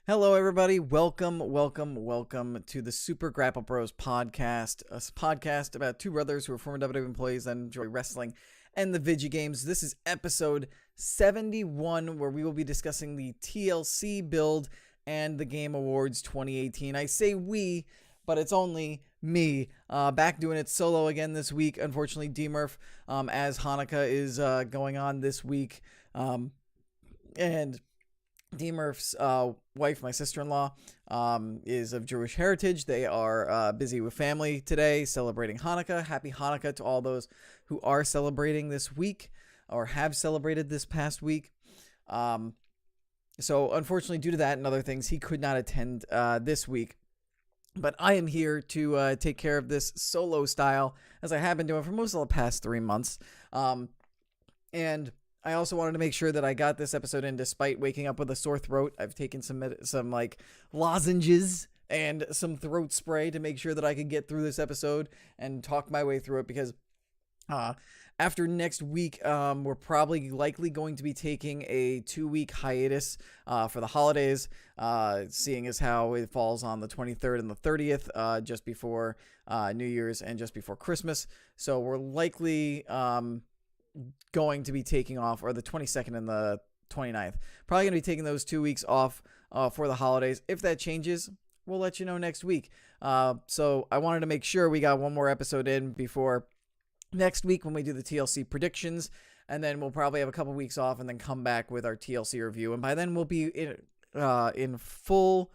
Hello, everybody. Welcome to the Super Grapple Bros podcast, a podcast about two brothers who are former WWE employees that enjoy wrestling and the video games. This is episode 71, where we will be discussing the TLC build and the Game Awards 2018. I say we, but it's only me, back doing it solo again this week. Unfortunately, D-Murph, as Hanukkah is going on this week, and D-Murph's wife, my sister-in-law, is of Jewish heritage. They are busy with family today, celebrating Hanukkah. Happy Hanukkah to all those who are celebrating this week or have celebrated this past week. So unfortunately, due to that and other things, he could not attend this week. But I am here to take care of this solo style, as I have been doing for most of the past 3 months. And I also wanted to make sure that I got this episode in despite waking up with a sore throat. I've taken some like lozenges and some throat spray to make sure that I could get through this episode and talk my way through it, because after next week, we're probably likely going to be taking a 2-week hiatus for the holidays, seeing as how it falls on the 23rd and the 30th, just before New Year's and just before Christmas. So we're likely going to be taking off, or the 22nd and the 29th. Probably going to be taking those 2 weeks off for the holidays. If that changes, we'll let you know next week. So I wanted to make sure we got one more episode in before next week when we do the TLC predictions, and then we'll probably have a couple weeks off and then come back with our TLC review. And by then we'll be in full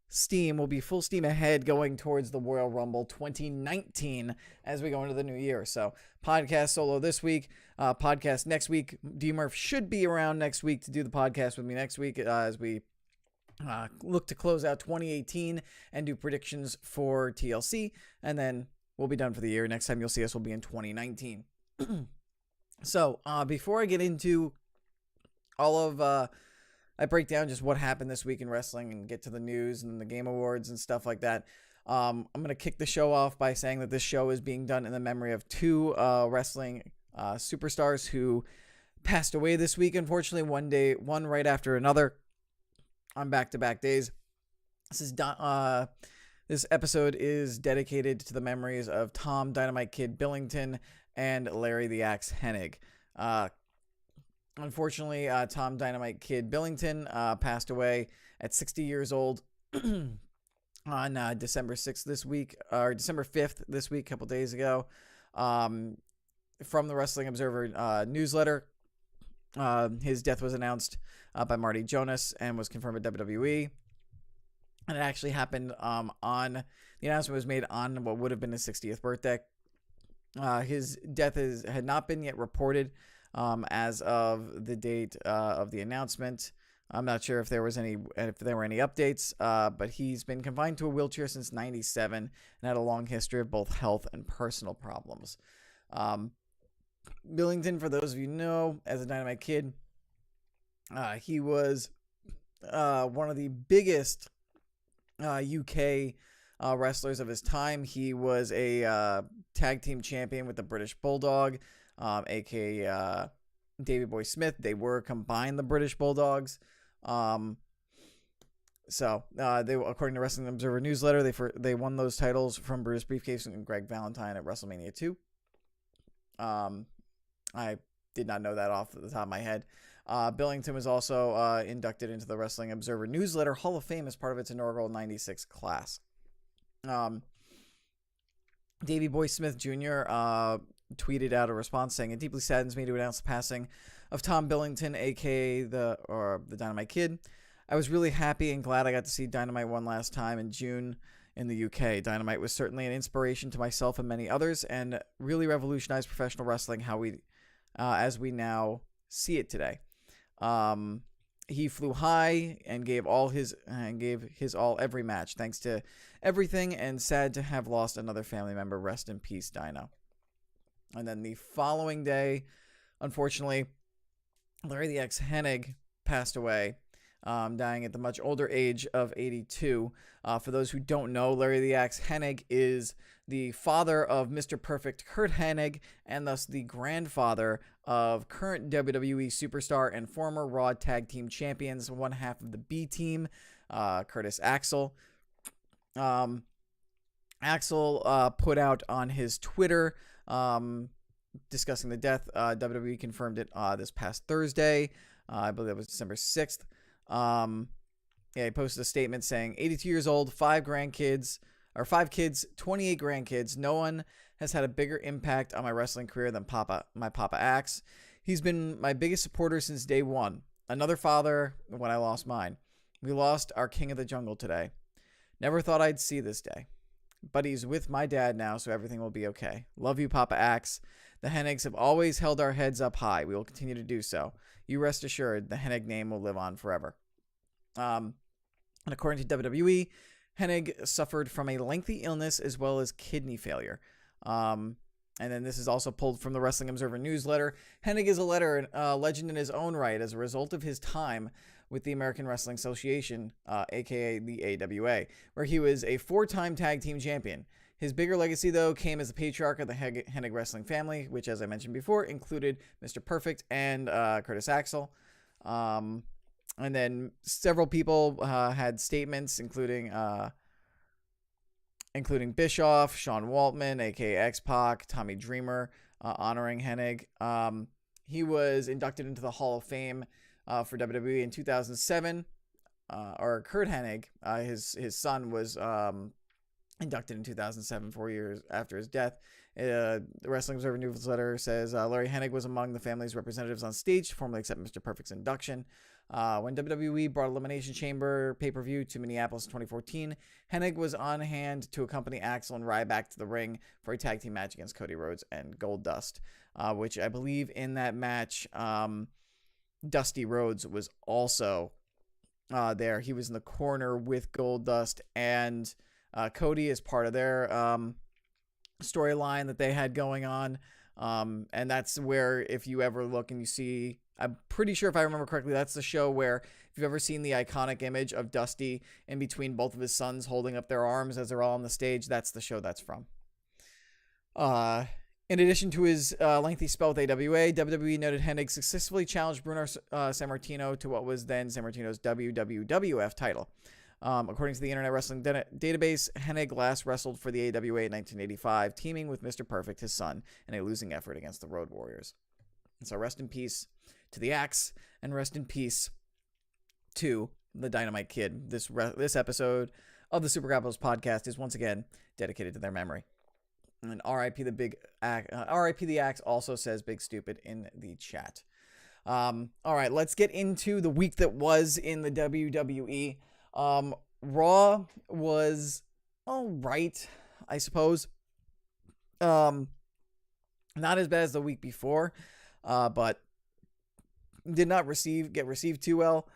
steam. We'll be full steam ahead going towards the Royal Rumble 2019 as we go into the new year. So podcast solo this week, podcast next week. D-Murph should be around next week to do the podcast with me next week as we look to close out 2018 and do predictions for TLC, and then we'll be done for the year. Next time you'll see us will be in 2019. So before I get into all of I break down just what happened this week in wrestling and get to the news and the Game Awards and stuff like that, I'm going to kick the show off by saying that this show is being done in the memory of two wrestling superstars who passed away this week. Unfortunately, one right after another on back-to-back days. This episode is dedicated to the memories of Tom Dynamite Kid Billington and Larry the Axe Hennig. Unfortunately, Tom Dynamite Kid Billington passed away at 60 years old on December 6th this week, or December 5th this week, a couple days ago. From the Wrestling Observer newsletter, his death was announced by Marty Jonas and was confirmed at WWE. And it actually happened the announcement was made on what would have been his 60th birthday. His death had not been yet reported as of the date of the announcement. I'm not sure if there were any updates, but he's been confined to a wheelchair since '97 and had a long history of both health and personal problems. Billington, for those of you who know, as a Dynamite Kid, he was one of the biggest UK wrestlers of his time. He was a tag team champion with the British Bulldog, aka Davey Boy Smith. They were combined the British Bulldogs. So they, according to Wrestling Observer newsletter, they won those titles from Brutus Briefcase and Greg Valentine at WrestleMania 2. I did not know that off the top of my head. Billington was also inducted into the Wrestling Observer newsletter Hall of Fame as part of its inaugural 96 class. Davey Boy Smith Jr. Tweeted out a response saying, "It deeply saddens me to announce the passing of Tom Billington, aka the Dynamite Kid. I was really happy and glad I got to see Dynamite one last time in June in the UK. Dynamite was certainly an inspiration to myself and many others, and really revolutionized professional wrestling as we now see it today. He flew high and gave his all every match. Thanks to everything, and sad to have lost another family member. Rest in peace, Dino." And then the following day, unfortunately, Larry the Axe Hennig passed away, dying at the much older age of 82. For those who don't know, Larry the Axe Hennig is the father of Mr. Perfect Kurt Hennig, and thus the grandfather of current WWE superstar and former Raw Tag Team Champions, one half of the B Team, Curtis Axel. Axel put out on his Twitter discussing the death. WWE confirmed it this past Thursday. I believe that was December 6th. He posted a statement saying, 82 years old, 5 kids, 28 grandkids. No one has had a bigger impact on my wrestling career than my Papa Axe. He's been my biggest supporter since day one. Another father when I lost mine. We lost our king of the jungle today. Never thought I'd see this day. But he's with my dad now, so everything will be okay. Love you, Papa Axe. The Hennigs have always held our heads up high. We will continue to do so. You rest assured, the Hennig name will live on forever. And according to WWE, Hennig suffered from a lengthy illness as well as kidney failure. And then this is also pulled from the Wrestling Observer newsletter. Hennig is a legend in his own right as a result of his time with the American Wrestling Association, aka the AWA, where he was a 4-time tag team champion. His bigger legacy, though, came as the patriarch of the Hennig wrestling family, which, as I mentioned before, included Mr. Perfect and Curtis Axel. And then several people had statements, including Bischoff, Sean Waltman, aka X-Pac, Tommy Dreamer, honoring Hennig. He was inducted into the Hall of Fame for WWE in 2007. Or Kurt Hennig, his son, was inducted in 2007, 4 years after his death. The Wrestling Observer newsletter says Larry Hennig was among the family's representatives on stage to formally accept Mr. Perfect's induction. When WWE brought Elimination Chamber pay-per-view to Minneapolis in 2014, Hennig was on hand to accompany Axel and Ryback to the ring for a tag team match against Cody Rhodes and Goldust, which I believe in that match, Dusty Rhodes was also there. He was in the corner with Goldust and Cody as part of their storyline that they had going on. And that's where, if you ever look and you see, I'm pretty sure if I remember correctly, that's the show where, if you've ever seen the iconic image of Dusty in between both of his sons holding up their arms as they're all on the stage, that's the show that's from. In addition to his lengthy spell with AWA, WWE noted Hennig successfully challenged Bruno Sammartino to what was then Sammartino's WWF title. According to the Internet Wrestling Database, Hennig last wrestled for the AWA in 1985, teaming with Mr. Perfect, his son, in a losing effort against the Road Warriors. And so rest in peace to the Axe, and rest in peace to the Dynamite Kid. This episode of the Super Grapples podcast is once again dedicated to their memory. And R.I.P. the Axe also says Big Stupid in the chat. All right, let's get into the week that was in the WWE. Raw was all right, I suppose. Not as bad as the week before, but did not get received too well.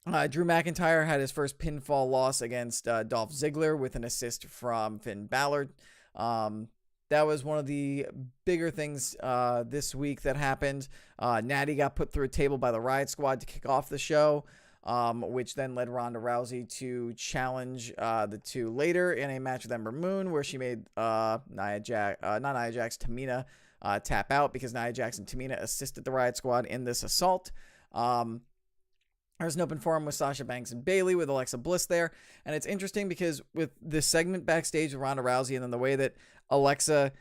Drew McIntyre had his first pinfall loss against Dolph Ziggler with an assist from Finn Balor. That was one of the bigger things this week that happened. Natty got put through a table by the Riot Squad to kick off the show, which then led Ronda Rousey to challenge the two later in a match with Ember Moon, where she made Tamina tap out because Nia Jax and Tamina assisted the Riot Squad in this assault. There's an open forum with Sasha Banks and Bayley with Alexa Bliss there. And it's interesting because with this segment backstage with Ronda Rousey and then the way that Alexa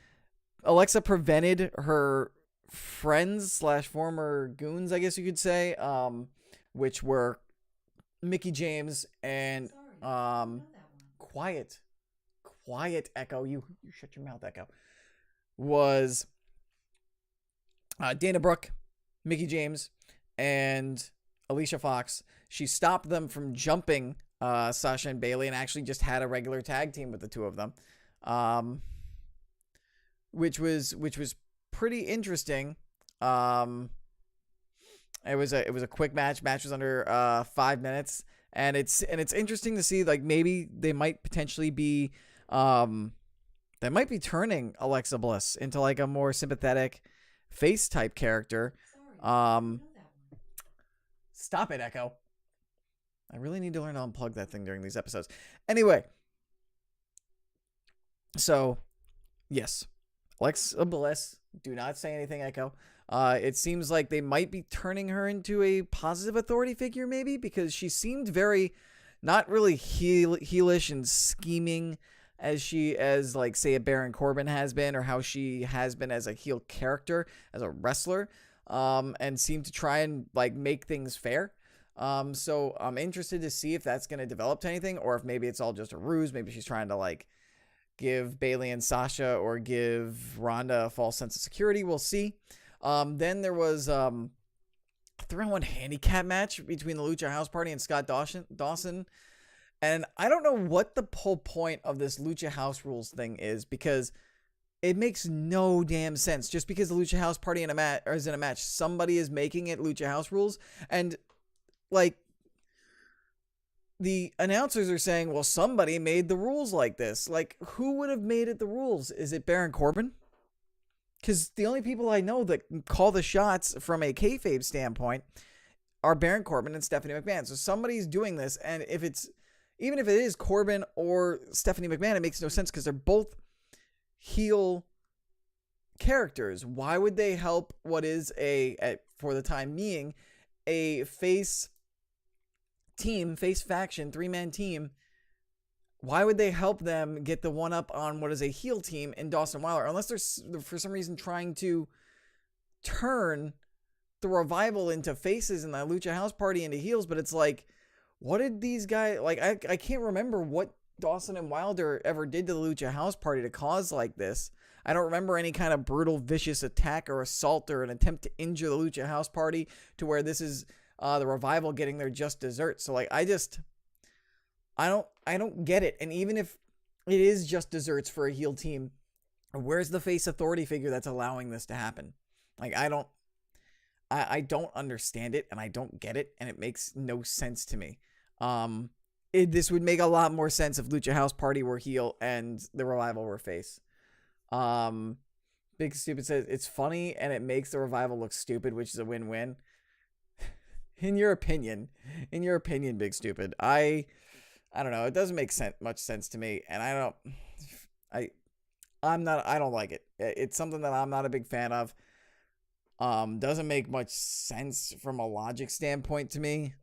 prevented her friends / former goons, I guess you could say, which were Mickie James and quiet Echo. You shut your mouth, Echo. Was Dana Brooke, Mickie James, and Alicia Fox. She stopped them from jumping Sasha and Bayley and actually just had a regular tag team with the two of them, which was pretty interesting. It was a quick match. Match was under 5 minutes, and it's interesting to see, like, maybe they might potentially be turning Alexa Bliss into like a more sympathetic face type character. Stop it, Echo. I really need to learn to unplug that thing during these episodes. Anyway, so yes, Alexa Bliss. Do not say anything, Echo. It seems like they might be turning her into a positive authority figure, maybe, because she seemed very not really heelish and scheming as like say a Baron Corbin has been, or how she has been as a heel character, as a wrestler, and seemed to try and like make things fair. So I'm interested to see if that's going to develop to anything, or if maybe it's all just a ruse. Maybe she's trying to like give Bayley and Sasha or give Ronda a false sense of security. We'll see. Then there was a 3-on-1 handicap match between the Lucha House Party and Scott Dawson. And I don't know what the whole point of this Lucha House Rules thing is, because it makes no damn sense. Just because the Lucha House Party is in a match, somebody is making it Lucha House Rules. And like, the announcers are saying, well, somebody made the rules like this. Like, who would have made it the rules? Is it Baron Corbin? Because the only people I know that call the shots from a kayfabe standpoint are Baron Corbin and Stephanie McMahon. So somebody's doing this, and even if it is Corbin or Stephanie McMahon, it makes no sense because they're both heel characters. Why would they help what is for the time being, a face faction, 3-man team? Why would they help them get the one up on what is a heel team in Dawson Wilder? Unless they're for some reason trying to turn the Revival into faces and the Lucha House Party into heels. But it's like, what did these guys, like, I can't remember what Dawson and Wilder ever did to the Lucha House Party to cause like this. I don't remember any kind of brutal, vicious attack or assault or an attempt to injure the Lucha House Party to where this is the Revival getting their just desserts. So like, I don't get it. And even if it is just desserts for a heel team, where's the face authority figure that's allowing this to happen? Like, I don't understand it, and I don't get it, and it makes no sense to me. This would make a lot more sense if Lucha House Party were heel and the Revival were face. Big Stupid says it's funny and it makes the Revival look stupid, which is a win-win. In your opinion, Big Stupid, I don't know. It doesn't make much sense to me, and I don't like it. It's something that I'm not a big fan of. Doesn't make much sense from a logic standpoint to me.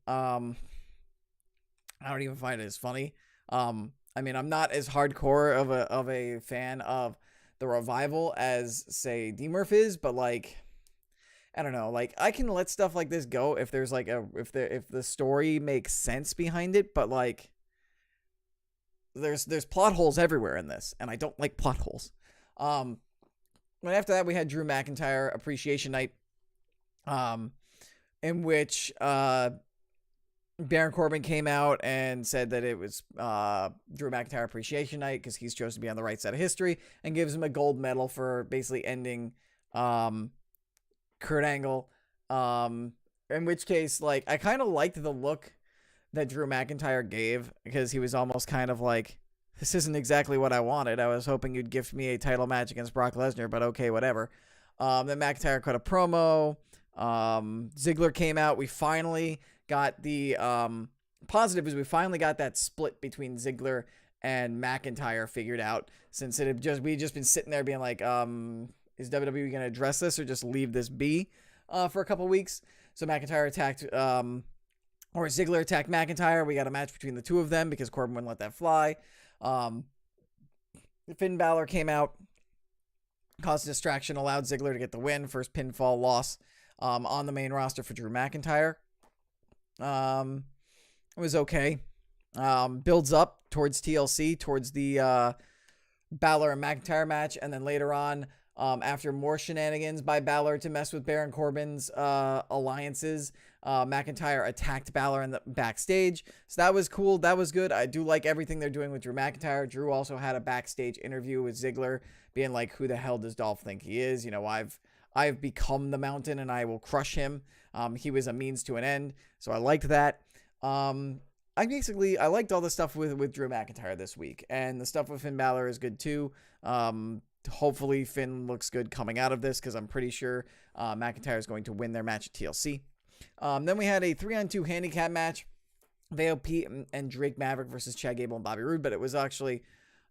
I don't even find it as funny. I mean, I'm not as hardcore of a fan of the Revival as, say, D-Murph is, but like, I don't know, like, I can let stuff like this go if there's like if the story makes sense behind it, but like, there's plot holes everywhere in this, and I don't like plot holes. And after that, we had Drew McIntyre Appreciation Night, in which Baron Corbin came out and said that it was Drew McIntyre Appreciation Night because he's chosen to be on the right side of history, and gives him a gold medal for basically ending Kurt Angle. In which case, like, I kind of liked the look that Drew McIntyre gave, because he was almost kind of like, this isn't exactly what I wanted. I was hoping you'd gift me a title match against Brock Lesnar, but okay, whatever. Then McIntyre cut a promo. Ziggler came out. We finally got the positive is we finally got that split between Ziggler and McIntyre figured out, since we just been sitting there being like, is WWE going to address this or just leave this be for a couple weeks? So McIntyre attacked or Ziggler attacked McIntyre. We got a match between the two of them because Corbin wouldn't let that fly. Finn Balor came out, caused a distraction, allowed Ziggler to get the win. First pinfall loss on the main roster for Drew McIntyre. It was okay. Builds up towards TLC, towards the Balor and McIntyre match, and then later on, after more shenanigans by Balor to mess with Baron Corbin's alliances, McIntyre attacked Balor in the backstage. So that was cool. That was good. I do like everything they're doing with Drew McIntyre. Drew also had a backstage interview with Ziggler, being like, who the hell does Dolph think he is? You know, I've become the Mountain and I will crush him. He was a means to an end. So I liked that. I liked all the stuff with Drew McIntyre this week, and the stuff with Finn Balor is good too. Hopefully Finn looks good coming out of this, because I'm pretty sure McIntyre is going to win their match at TLC. Then we had a 3-on-2 handicap match, VOP and Drake Maverick versus Chad Gable and Bobby Roode, but it was actually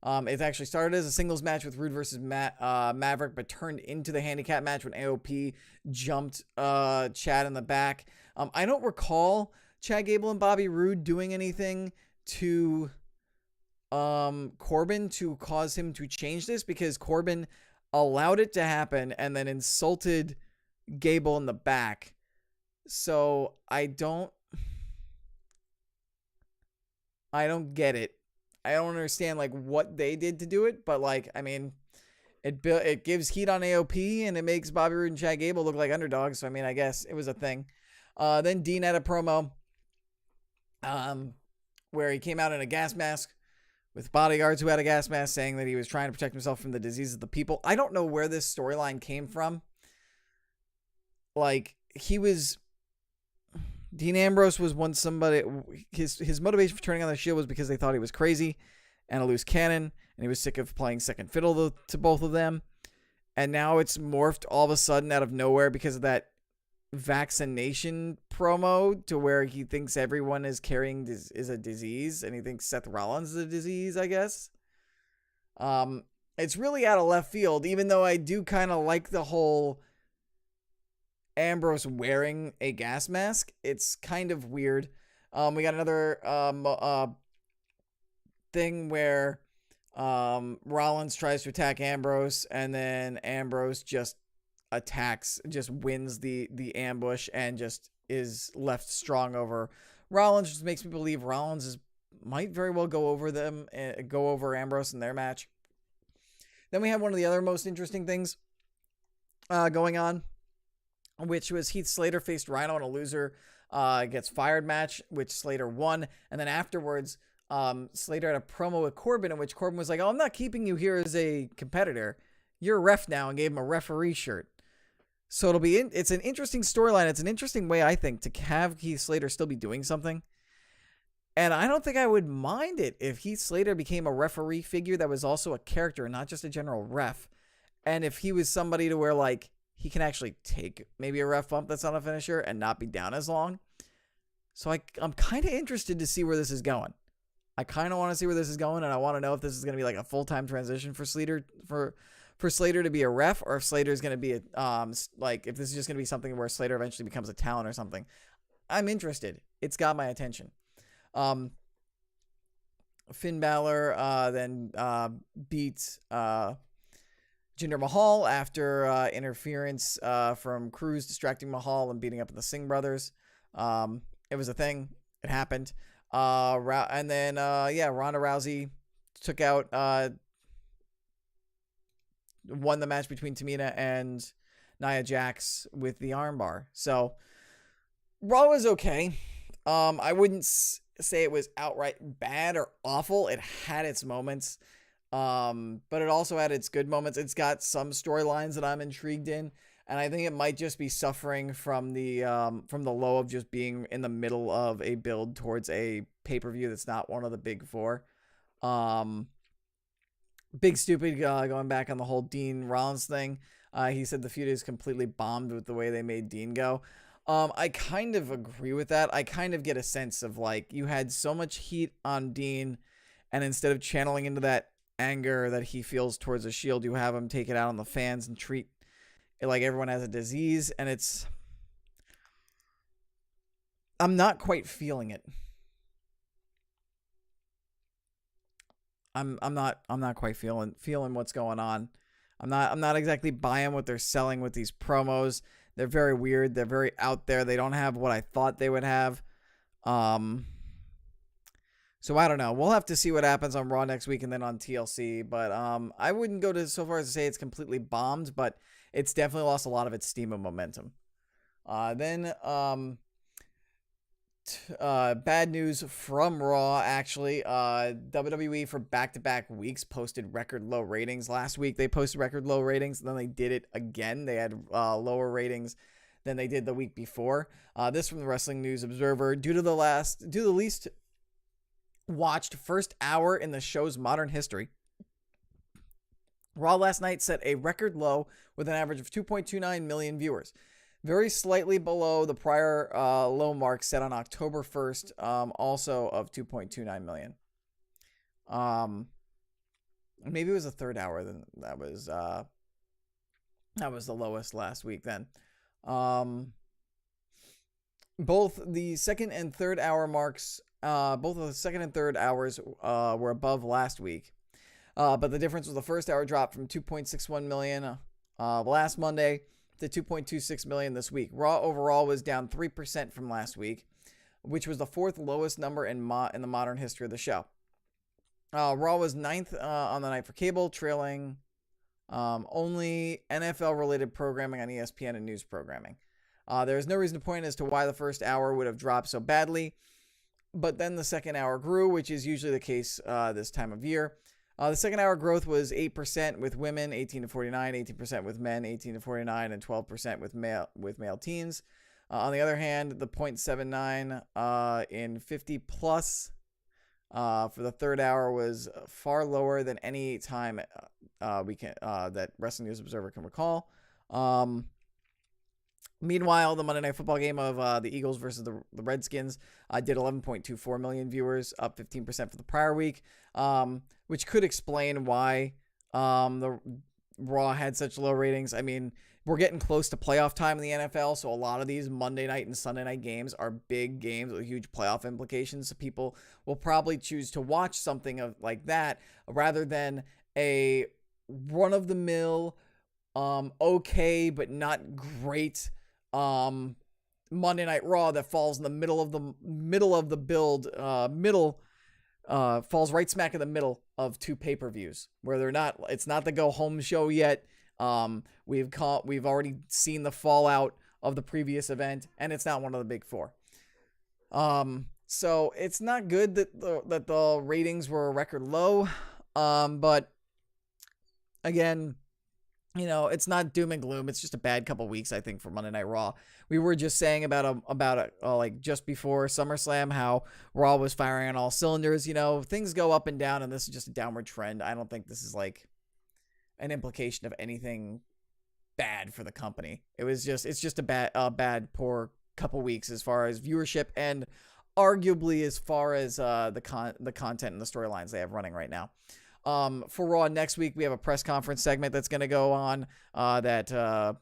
It actually started as a singles match with Rude versus Maverick, but turned into the handicap match when AOP jumped Chad in the back. I don't recall Chad Gable and Bobby Roode doing anything to Corbin to cause him to change this, because Corbin allowed it to happen and then insulted Gable in the back. So I don't get it. I don't understand like what they did to do it, but like, I mean, it gives heat on AOP and it makes Bobby Roode and Chad Gable look like underdogs. So I mean, I guess it was a thing. Then Dean had a promo where he came out in a gas mask with bodyguards who had a gas mask, saying that he was trying to protect himself from the disease of the people. I don't know where this storyline came from. Like, Dean Ambrose was once somebody, his motivation for turning on the Shield was because they thought he was crazy and a loose cannon, and he was sick of playing second fiddle to both of them. And now it's morphed all of a sudden out of nowhere because of that vaccination promo to where he thinks everyone is carrying is a disease, and he thinks Seth Rollins is a disease, I guess. It's really out of left field, even though I do kind of like the whole Ambrose wearing a gas mask. It's kind of weird. We got another thing where Rollins tries to attack Ambrose, and then Ambrose just wins the ambush and just is left strong over Rollins. Just makes me believe Rollins might very well go over Ambrose in their match. Then we have one of the other most interesting things going on, which was Heath Slater faced Rhino in a loser gets fired match, which Slater won. And then afterwards, Slater had a promo with Corbin, in which Corbin was like, "Oh, I'm not keeping you here as a competitor. You're a ref now," and gave him a referee shirt. So it's an interesting storyline. It's an interesting way, I think, to have Heath Slater still be doing something. And I don't think I would mind it if Heath Slater became a referee figure that was also a character, not just a general ref. And if he was somebody to where, like, he can actually take maybe a ref bump that's not a finisher and not be down as long. So I'm kind of interested to see where this is going. I kind of want to see where this is going, and I want to know if this is going to be like a full-time transition for Slater, for Slater to be a ref, or if Slater's going to be if this is just going to be something where Slater eventually becomes a talent or something. I'm interested. It's got my attention. Finn Balor then beat Jinder Mahal after interference from Cruz distracting Mahal and beating up the Singh brothers. It was a thing. It happened. And then Ronda Rousey took out won the match between Tamina and Nia Jax with the armbar. So Raw was okay. I wouldn't say it was outright bad or awful. It had its moments. But it also had its good moments. It's got some storylines that I'm intrigued in, and I think it might just be suffering from the low of just being in the middle of a build towards a pay-per-view that's not one of the big four. Big Stupid going back on the whole Dean Rollins thing. He said the feud is completely bombed with the way they made Dean go. I kind of agree with that. I kind of get a sense of, like, you had so much heat on Dean, and instead of channeling into that anger that he feels towards the Shield, you have him take it out on the fans and treat it like everyone has a disease, and I'm not quite feeling it. I'm not quite feeling what's going on. I'm not exactly buying what they're selling with these promos. They're very weird. They're very out there. They don't have what I thought they would have. So I don't know. We'll have to see what happens on Raw next week and then on TLC. But I wouldn't go so far as to say it's completely bombed, but it's definitely lost a lot of its steam and momentum. Then bad news from Raw, actually. WWE for back-to-back weeks posted record low ratings. Last week they posted record low ratings, and then they did it again. They had lower ratings than they did the week before. This from the Wrestling News Observer. Due to the least watched first hour in the show's modern history, Raw last night set a record low with an average of 2.29 million viewers. Very slightly below the prior low mark set on October 1st, also of 2.29 million. Maybe it was the third hour. Then that was the lowest last week. Then, both the second and third hour marks, both of the second and third hours were above last week. But the difference was the first hour dropped from 2.61 million last Monday to 2.26 million this week. Raw overall was down 3% from last week, which was the fourth lowest number in the modern history of the show. Raw was ninth on the night for cable, trailing only NFL-related programming on ESPN and news programming. There is no reason to point as to why the first hour would have dropped so badly, but then the second hour grew, which is usually the case this time of year. The second hour growth was 8% with women 18 to 49, 18% with men 18 to 49, and 12% with male teens. On the other hand, the 0.79 in 50 plus for the third hour was far lower than any time that Wrestling News Observer can recall. Meanwhile, the Monday Night Football game of the Eagles versus the Redskins did 11.24 million viewers, up 15% for the prior week, which could explain why the Raw had such low ratings. I mean, we're getting close to playoff time in the NFL, so a lot of these Monday night and Sunday night games are big games with huge playoff implications. So people will probably choose to watch something like that rather than a run-of-the-mill, okay but not great Monday Night Raw that falls in the middle of the build, falls right smack in the middle of two pay-per-views where it's not the go home show yet. We've already seen the fallout of the previous event, and it's not one of the big four. So it's not good that the ratings were record low. But again, it's not doom and gloom. It's just a bad couple weeks, I think, for Monday Night Raw. We were just saying about like just before SummerSlam how Raw was firing on all cylinders. Things go up and down, and this is just a downward trend. I don't think this is like an implication of anything bad for the company. It's just a bad, poor couple weeks as far as viewership and arguably as far as the content and the storylines they have running right now. For Raw next week, we have a press conference segment that's going to go on that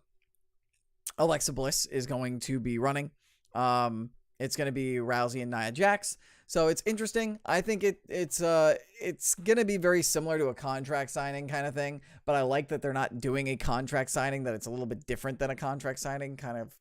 Alexa Bliss is going to be running. It's going to be Rousey and Nia Jax. So it's interesting. I think it's going to be very similar to a contract signing kind of thing, but I like that they're not doing a contract signing, that it's a little bit different than a contract signing, kind of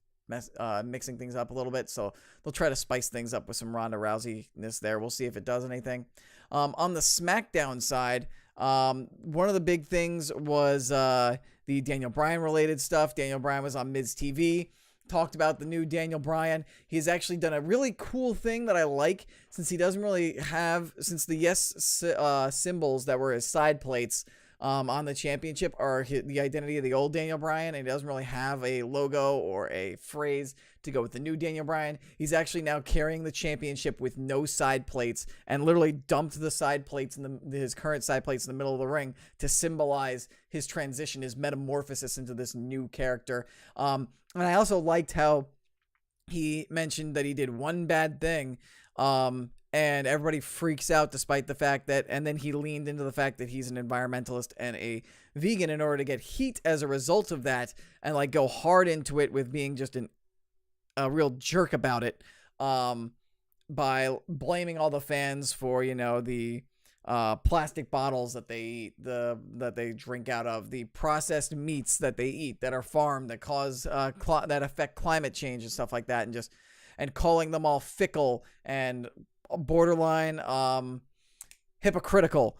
mixing things up a little bit. So they'll try to spice things up with some Ronda Rousey-ness there. We'll see if it does anything. On the SmackDown side, one of the big things was the Daniel Bryan related stuff. Daniel Bryan was on Miz TV, talked about the new Daniel Bryan. He's actually done a really cool thing that I like, since he doesn't really have, since the symbols that were his side plates on the championship are the identity of the old Daniel Bryan, and he doesn't really have a logo or a phrase to go with the new Daniel Bryan. He's actually now carrying the championship with no side plates, and literally dumped the side plates his current side plates in the middle of the ring to symbolize his transition, his metamorphosis into this new character. And I also liked how he mentioned that he did one bad thing, and everybody freaks out despite the fact that, and then he leaned into the fact that he's an environmentalist and a vegan in order to get heat as a result of that, and like go hard into it with being just a real jerk about it, by blaming all the fans for, the plastic bottles that they eat, that they drink out of, the processed meats that they eat that are farmed that cause that affect climate change and stuff like that, and calling them all fickle and borderline hypocritical.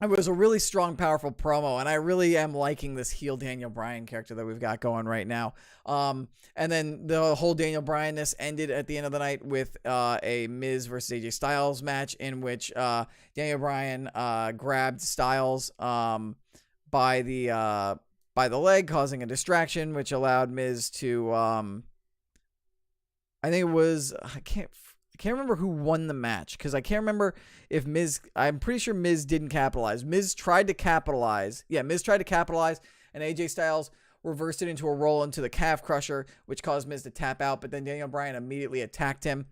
It was a really strong, powerful promo, and I really am liking this heel Daniel Bryan character that we've got going right now. And then the whole Daniel Bryan-ness ended at the end of the night with a Miz versus AJ Styles match, in which Daniel Bryan grabbed Styles by the leg, causing a distraction, which allowed Miz to I think it was, I can't remember who won the match, because I can't remember if I'm pretty sure Miz didn't capitalize. Miz tried to capitalize, and AJ Styles reversed it into a roll into the calf crusher, which caused Miz to tap out, but then Daniel Bryan immediately attacked him,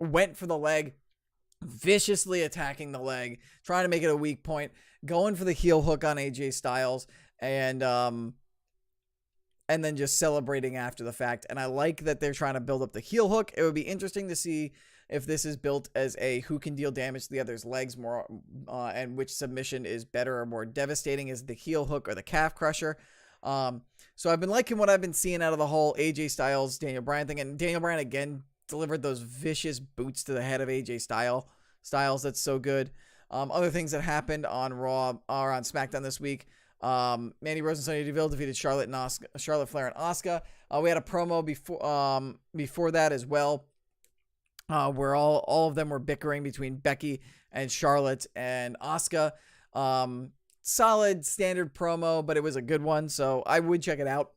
went for the leg, viciously attacking the leg, trying to make it a weak point, going for the heel hook on AJ Styles, and then just celebrating after the fact. And I like that they're trying to build up the heel hook. It would be interesting to see if this is built as a who can deal damage to the other's legs more, and which submission is better or more devastating, is the heel hook or the calf crusher. So I've been liking what I've been seeing out of the whole AJ Styles, Daniel Bryan thing. And Daniel Bryan, again, delivered those vicious boots to the head of AJ Styles. That's so good. Other things that happened on Raw or on SmackDown this week. Mandy Rose and Sonya Deville defeated Charlotte Flair and Asuka. We had a promo before that as well, where all of them were bickering between Becky and Charlotte and Asuka. Solid standard promo, but it was a good one, so I would check it out.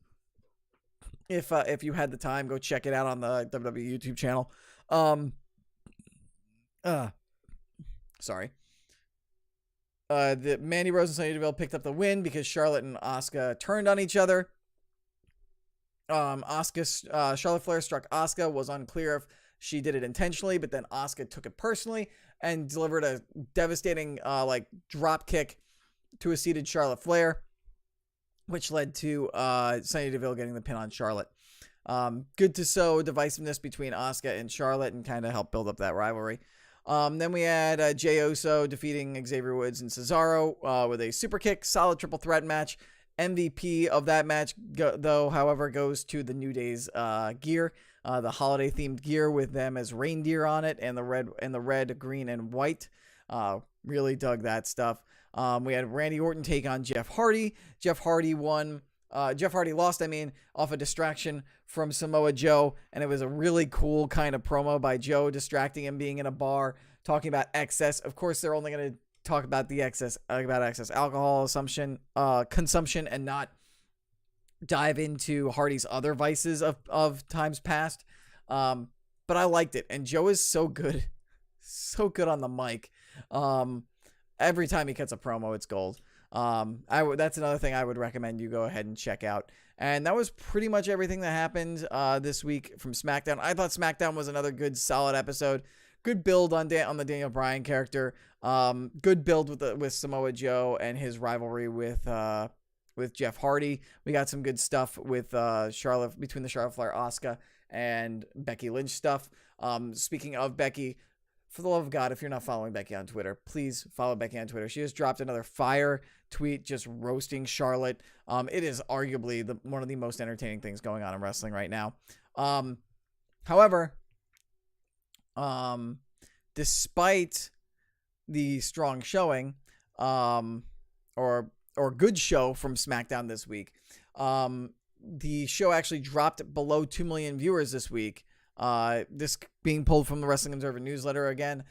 If you had the time, go check it out on the WWE YouTube channel. Sorry. The Mandy Rose and Sonya Deville picked up the win because Charlotte and Asuka turned on each other. Charlotte Flair struck Asuka. Was unclear if she did it intentionally, but then Asuka took it personally and delivered a devastating drop kick to a seated Charlotte Flair, which led to Sonya Deville getting the pin on Charlotte. Good to sow divisiveness between Asuka and Charlotte and kind of help build up that rivalry. Then we had Jey Uso defeating Xavier Woods and Cesaro with a super kick. Solid triple threat match. MVP of that match, however, goes to the New Day's gear, the holiday themed gear with them as reindeer on it, and the red, green, and white. Really dug that stuff. We had Randy Orton take on Jeff Hardy. Jeff Hardy lost, off a distraction from Samoa Joe, and it was a really cool kind of promo by Joe, distracting him being in a bar, talking about excess. Of course, they're only going to talk about excess alcohol consumption, and not dive into Hardy's other vices of times past. But I liked it, and Joe is so good on the mic. Every time he cuts a promo, it's gold. That's another thing I would recommend you go ahead and check out. And that was pretty much everything that happened this week from SmackDown. I thought SmackDown was another good, solid episode. Good build on the Daniel Bryan character. Good build with Samoa Joe and his rivalry with Jeff Hardy. We got some good stuff with between the Charlotte Flair, Asuka, and Becky Lynch stuff. Speaking of Becky, for the love of God, if you're not following Becky on Twitter, please follow Becky on Twitter. She has dropped another fire tweet just roasting Charlotte. It is arguably one of the most entertaining things going on in wrestling right now. However, despite the strong showing, or good show from SmackDown this week, the show actually dropped below 2 million viewers this week. This being pulled from the Wrestling Observer newsletter again.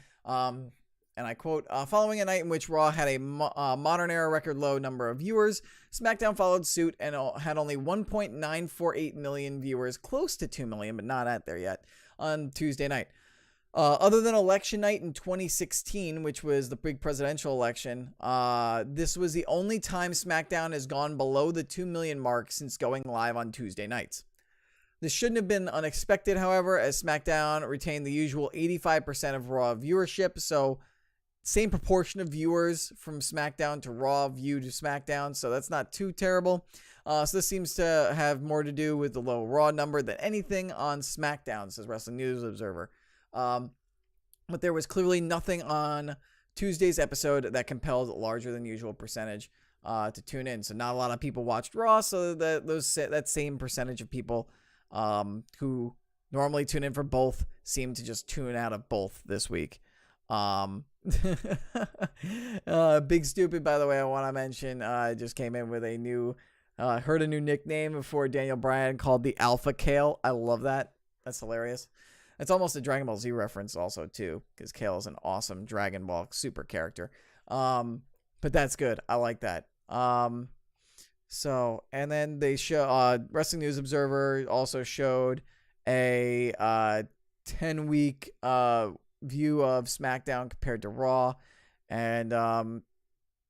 And I quote, following a night in which Raw had a modern era record low number of viewers, SmackDown followed suit and had only 1.948 million viewers, close to 2 million, but not at there yet, on Tuesday night. Other than election night in 2016, which was the big presidential election, this was the only time SmackDown has gone below the 2 million mark since going live on Tuesday nights. This shouldn't have been unexpected, however, as SmackDown retained the usual 85% of Raw viewership, so same proportion of viewers from SmackDown to Raw view to SmackDown, so that's not too terrible. So this seems to have more to do with the low Raw number than anything on SmackDown, says Wrestling News Observer. But there was clearly nothing on Tuesday's episode that compelled a larger than usual percentage to tune in. So not a lot of people watched Raw, so that same percentage of people who normally tune in for both seem to just tune out of both this week. Big Stupid, by the way, I want to mention, just came in with a new nickname for Daniel Bryan called the Alpha Kale. I love that. That's hilarious. It's almost a Dragon Ball Z reference also too, because Kale is an awesome Dragon Ball super character. But that's good. I like that. So, and then they show, Wrestling News Observer also showed a 10-week view of SmackDown compared to Raw. And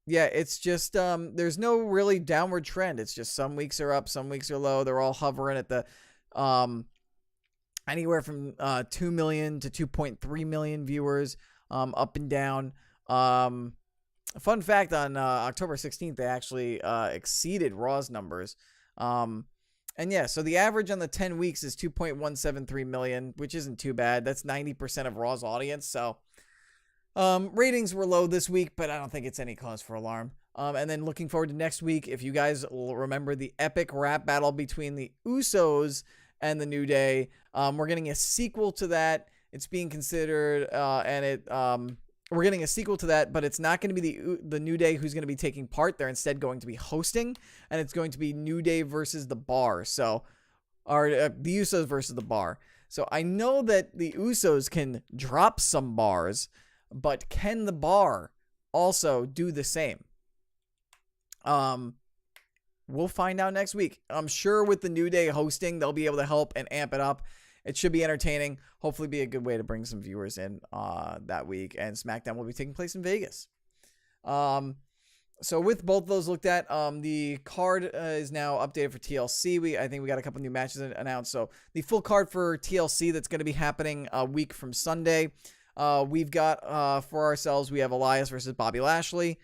yeah, it's just, there's no really downward trend. It's just some weeks are up, some weeks are low. They're all hovering at the anywhere from 2 million to 2.3 million viewers up and down. Fun fact, on October 16th, they actually exceeded Raw's numbers. And yeah, so the average on the 10 weeks is 2.173 million, which isn't too bad. That's 90% of Raw's audience. So ratings were low this week, but I don't think it's any cause for alarm. And then looking forward to next week, if you guys will remember the epic rap battle between the Usos and the New Day, we're getting a sequel to that. It's being considered, we're getting a sequel to that, but it's not going to be the New Day who's going to be taking part. They're instead going to be hosting, and it's going to be New Day versus the Bar. So, the Usos versus the Bar. So I know that the Usos can drop some bars, but can the Bar also do the same? We'll find out next week. I'm sure with the New Day hosting, they'll be able to help and amp it up. It should be entertaining. Hopefully be a good way to bring some viewers in that week. And SmackDown will be taking place in Vegas. So with both of those looked at, the card is now updated for TLC. I think we got a couple new matches announced. So the full card for TLC that's going to be happening a week from Sunday. We've got for ourselves, we have Elias versus Bobby Lashley.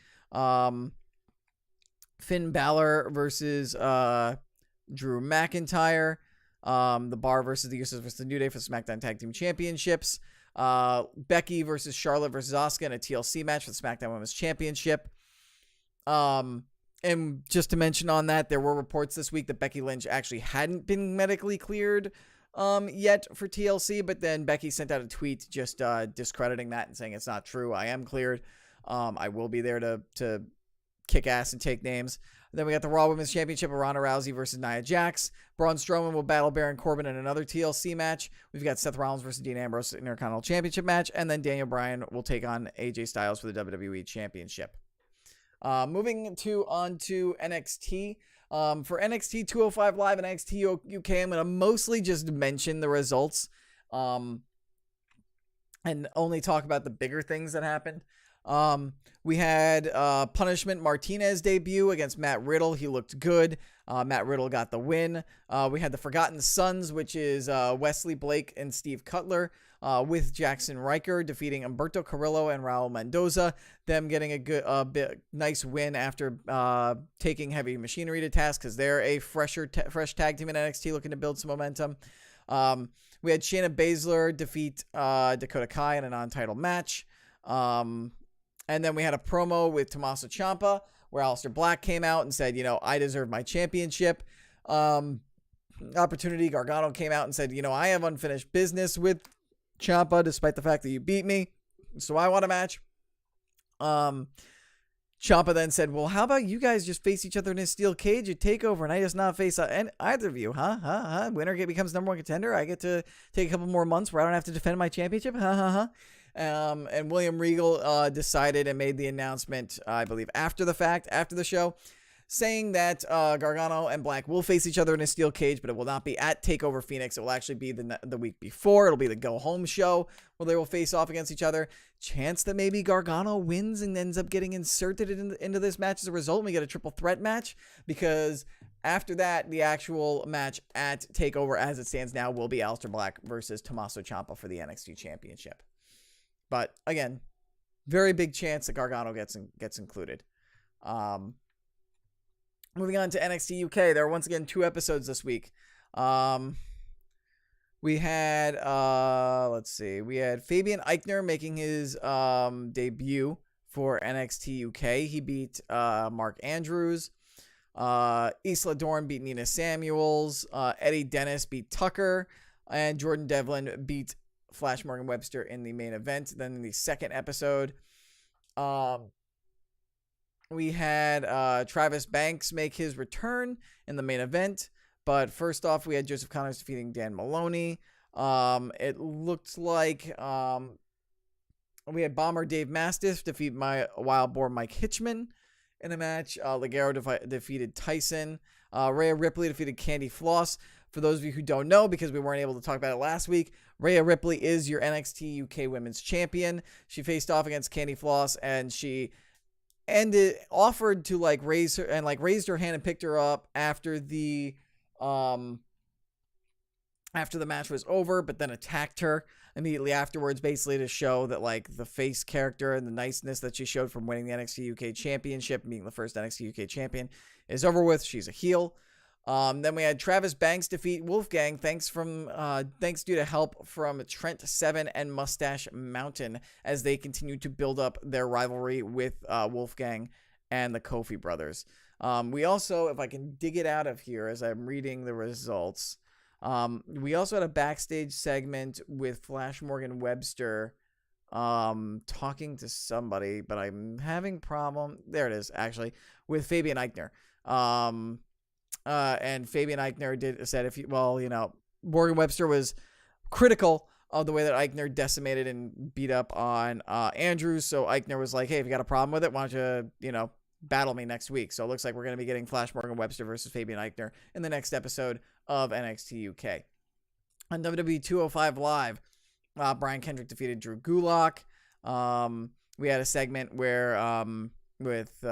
Finn Balor versus Drew McIntyre. The Bar versus the Usos versus the New Day for SmackDown Tag Team Championships. Becky versus Charlotte versus Asuka in a TLC match for the SmackDown Women's Championship. And just to mention on that, there were reports this week that Becky Lynch actually hadn't been medically cleared yet for TLC, but then Becky sent out a tweet just discrediting that and saying it's not true. I am cleared. I will be there to kick ass and take names. Then we got the Raw Women's Championship of Ronda Rousey versus Nia Jax. Braun Strowman will battle Baron Corbin in another TLC match. We've got Seth Rollins versus Dean Ambrose Intercontinental Championship match. And then Daniel Bryan will take on AJ Styles for the WWE Championship. Moving on to NXT. For NXT 205 Live and NXT UK, I'm going to mostly just mention the results and only talk about the bigger things that happened. We had Punishment Martinez debut against Matt Riddle. He looked good. Matt Riddle got the win. We had the Forgotten Sons, which is Wesley Blake and Steve Cutler, with Jackson Riker defeating Humberto Carrillo and Raul Mendoza. Them getting a nice win after taking Heavy Machinery to task because they're a fresh tag team in NXT looking to build some momentum. We had Shayna Baszler defeat Dakota Kai in a non-title match. And then we had a promo with Tommaso Ciampa where Aleister Black came out and said, I deserve my championship opportunity. Gargano came out and said, I have unfinished business with Ciampa despite the fact that you beat me. So I want a match. Ciampa then said, well, how about you guys just face each other in a steel cage at TakeOver and I just not face either of you, huh? Winner becomes number one contender. I get to take a couple more months where I don't have to defend my championship, and William Regal decided and made the announcement, I believe, after the show, saying that Gargano and Black will face each other in a steel cage, but it will not be at TakeOver Phoenix. It will actually be the week before. It'll be the go-home show where they will face off against each other. Chance that maybe Gargano wins and ends up getting inserted into this match as a result. We get a triple threat match because after that, the actual match at TakeOver as it stands now will be Aleister Black versus Tommaso Ciampa for the NXT Championship. But again, very big chance that Gargano gets included. Moving on to NXT UK, there are once again 2 episodes this week. We had we had Fabian Eichner making his debut for NXT UK. He beat Mark Andrews. Isla Dawn beat Nina Samuels. Eddie Dennis beat Tucker, and Jordan Devlin beat Flash Morgan Webster in the main event. Then in the second episode, we had Travis Banks make his return in the main event. But first off, we had Joseph Connors defeating Dan Maloney. It looked like we had Bomber Dave Mastiff defeat my Wild Boar Mike Hitchman in a match. Ligero defeated Tyson. Rhea Ripley defeated Candy Floss. For those of you who don't know, because we weren't able to talk about it last week, Rhea Ripley is your NXT UK Women's Champion. She faced off against Candy Floss, and she offered to raise raised her hand and picked her up after the match was over, but then attacked her. immediately afterwards, basically to show that like the face character and the niceness that she showed from winning the NXT UK Championship, being the first NXT UK champion, is over with. She's a heel. Then we had Travis Banks defeat Wolfgang thanks due to help from Trent Seven and Mustache Mountain as they continue to build up their rivalry with Wolfgang and the Kofi brothers. We also, if I can dig it out of here as I'm reading the results, we also had a backstage segment with Flash Morgan Webster talking to somebody, but I'm having problem. There it is, actually, with Fabian Eichner. And Fabian Eichner said, Morgan Webster was critical of the way that Eichner decimated and beat up on Andrews. So Eichner was like, hey, if you got a problem with it, why don't you, battle me next week. So it looks like we're going to be getting Flash Morgan Webster versus Fabian Eichner in the next episode of NXT UK. On WWE 205 Live, Brian Kendrick defeated Drew Gulak. We had a segment where with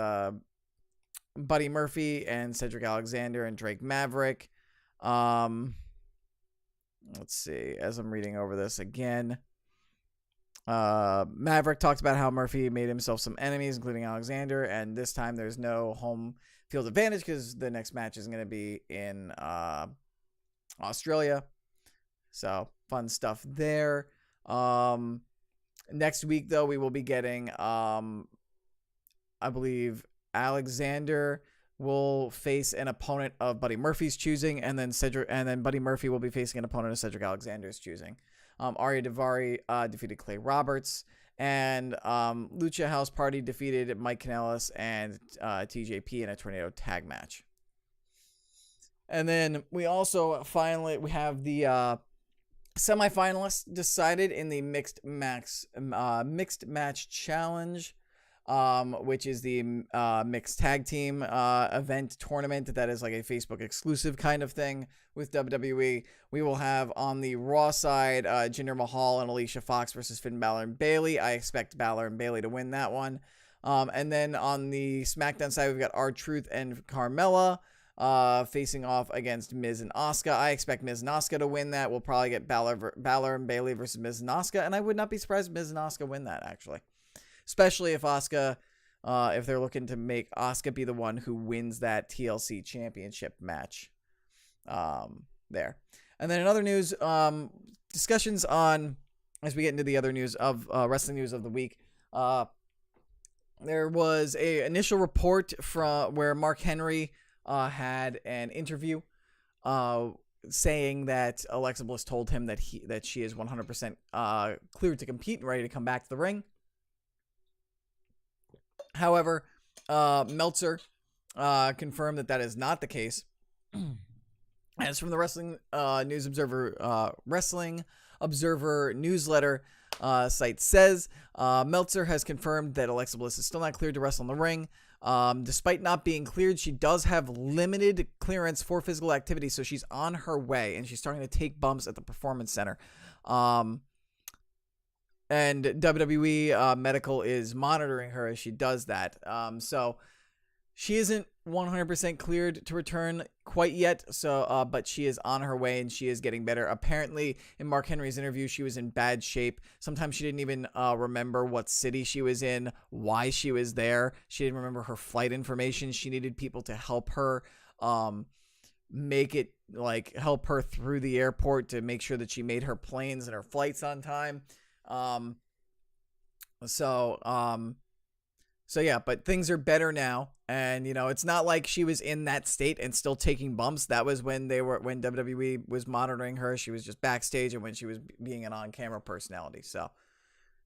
Buddy Murphy and Cedric Alexander and Drake Maverick. Let's see, as I'm reading over this again, Maverick talked about how Murphy made himself some enemies, including Alexander, and this time there's no home field advantage because the next match is going to be in Australia. So fun stuff there. Next week, though, we will be getting, I believe, Alexander will face an opponent of Buddy Murphy's choosing, and then Buddy Murphy will be facing an opponent of Cedric Alexander's choosing. Arya Daivari defeated Clay Roberts, and Lucha House Party defeated Mike Kanellis and TJP in a tornado tag match. And then we also we have the semifinalists decided in the mixed match challenge, which is the mixed tag team event tournament that is like a Facebook exclusive kind of thing with WWE. We will have on the Raw side Jinder Mahal and Alicia Fox versus Finn Balor and Bayley. I expect Balor and Bayley to win that one. And then on the SmackDown side, we've got R-Truth and Carmella facing off against Miz and Asuka. I expect Miz and Asuka to win that. We'll probably get Balor and Bayley versus Miz and Asuka, and I would not be surprised if Miz and Asuka win that, actually. Especially if Asuka, if they're looking to make Asuka be the one who wins that TLC championship match there. And then in other news, discussions on, as we get into the other news of wrestling news of the week, there was a initial report from where Mark Henry had an interview saying that Alexa Bliss told him that she is 100% cleared to compete and ready to come back to the ring. However, Meltzer confirmed that is not the case. As from the Wrestling Observer newsletter site says, Meltzer has confirmed that Alexa Bliss is still not cleared to wrestle in the ring. Despite not being cleared, she does have limited clearance for physical activity, so she's on her way, and she's starting to take bumps at the Performance Center. And WWE Medical is monitoring her as she does that. So she isn't 100% cleared to return quite yet. So, but she is on her way and she is getting better. Apparently, in Mark Henry's interview, she was in bad shape. Sometimes she didn't even remember what city she was in, why she was there. She didn't remember her flight information. She needed people to help her help her through the airport to make sure that she made her planes and her flights on time. So yeah, but things are better now, and it's not like she was in that state and still taking bumps. That was when WWE was monitoring her. She was just backstage and when she was being an on-camera personality. So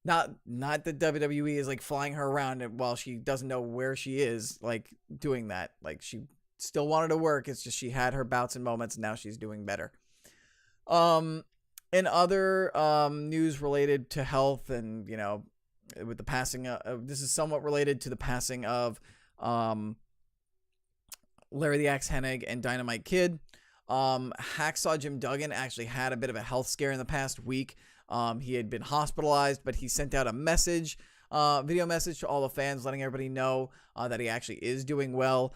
not that WWE is like flying her around while she doesn't know where she is, like doing that. Like she still wanted to work. It's just she had her bouts and moments, and now she's doing better. In other news related to health and, with the passing of, this is somewhat related to the passing of Larry the Axe Hennig and Dynamite Kid. Hacksaw Jim Duggan actually had a bit of a health scare in the past week. He had been hospitalized, but he sent out a video message to all the fans letting everybody know that he actually is doing well.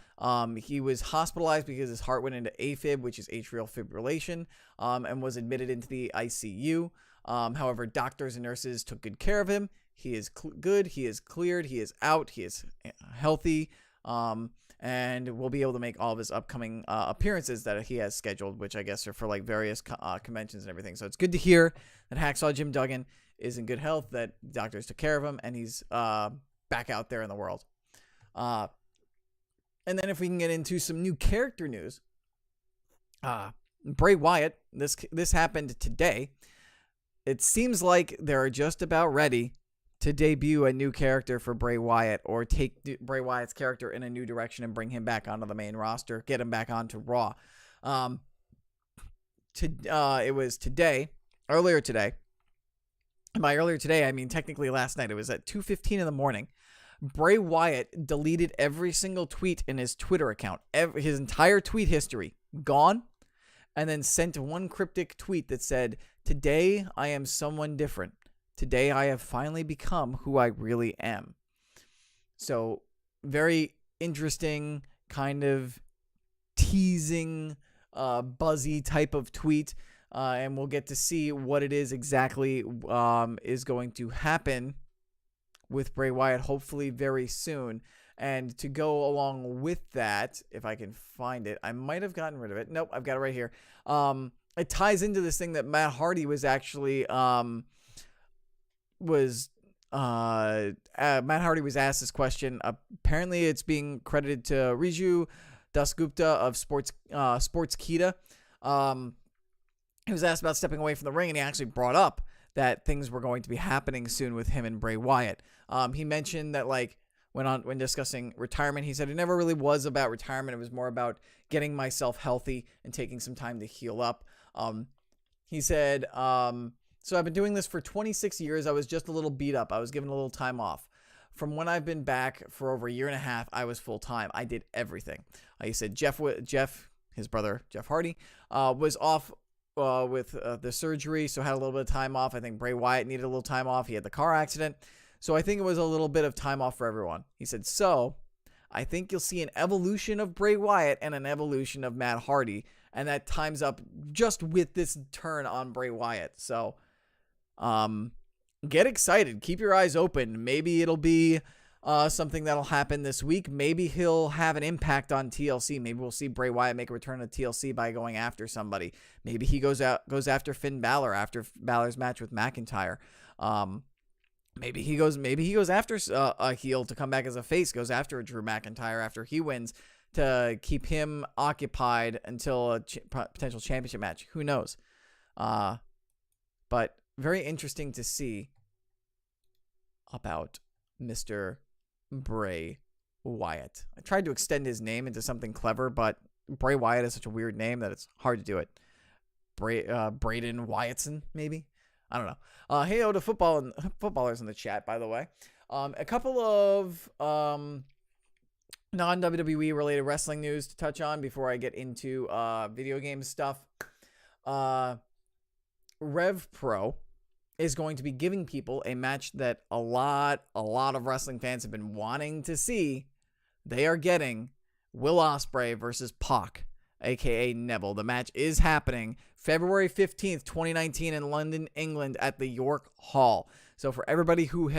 He was hospitalized because his heart went into AFib, which is atrial fibrillation, and was admitted into the ICU. However, doctors and nurses took good care of him. He is good. He is cleared. He is out. He is healthy. And we'll be able to make all of his upcoming appearances that he has scheduled, which I guess are for like various conventions and everything. So it's good to hear that Hacksaw Jim Duggan is in good health, that doctors took care of him, and he's back out there in the world. And then if we can get into some new character news, Bray Wyatt, this happened today. It seems like they're just about ready to debut a new character for Bray Wyatt, or take Bray Wyatt's character in a new direction and bring him back onto the main roster, get him back onto Raw. It was earlier today. And by earlier today, I mean technically last night. It was at 2:15 in the morning. Bray Wyatt deleted every single tweet in his Twitter account, his entire tweet history, gone, and then sent one cryptic tweet that said, "Today I am someone different. Today I have finally become who I really am." So, very interesting, kind of teasing, buzzy type of tweet. And we'll get to see what it is exactly is going to happen with Bray Wyatt, hopefully very soon. And to go along with that, if I can find it, I might have gotten rid of it. Nope, I've got it right here. It ties into this thing that Matt Hardy was actually Matt Hardy was asked this question. Apparently, it's being credited to Riju Dasgupta of Sportskeeda. He was asked about stepping away from the ring, and he actually brought up that things were going to be happening soon with him and Bray Wyatt. He mentioned that, like, when discussing retirement, he said it never really was about retirement. It was more about getting myself healthy and taking some time to heal up. He said, so I've been doing this for 26 years. I was just a little beat up. I was given a little time off. From when I've been back for over a year and a half, I was full time. I did everything. He said Jeff, his brother, Jeff Hardy, was off with the surgery, so had a little bit of time off. I think Bray Wyatt needed a little time off. He had the car accident. So I think it was a little bit of time off for everyone. He said, so I think you'll see an evolution of Bray Wyatt and an evolution of Matt Hardy. And that times up just with this turn on Bray Wyatt. So get excited. Keep your eyes open. Maybe it'll be something that'll happen this week. Maybe he'll have an impact on TLC. Maybe we'll see Bray Wyatt make a return to TLC by going after somebody. Maybe he goes after Finn Balor after Balor's match with McIntyre. Maybe he goes after a heel to come back as a face, goes after a Drew McIntyre after he wins to keep him occupied until a potential championship match. Who knows? But very interesting to see about Mr. Bray Wyatt. I tried to extend his name into something clever, but Bray Wyatt is such a weird name that it's hard to do it. Braden Wyattson, maybe? I don't know. Hey, to footballers in the chat, by the way. A couple of non-WWE related wrestling news to touch on before I get into video game stuff. Rev Pro is going to be giving people a match that a lot of wrestling fans have been wanting to see. They are getting Will Ospreay versus Pac, aka Neville. The match is happening February 15th, 2019 in London, England at the York Hall. So for everybody who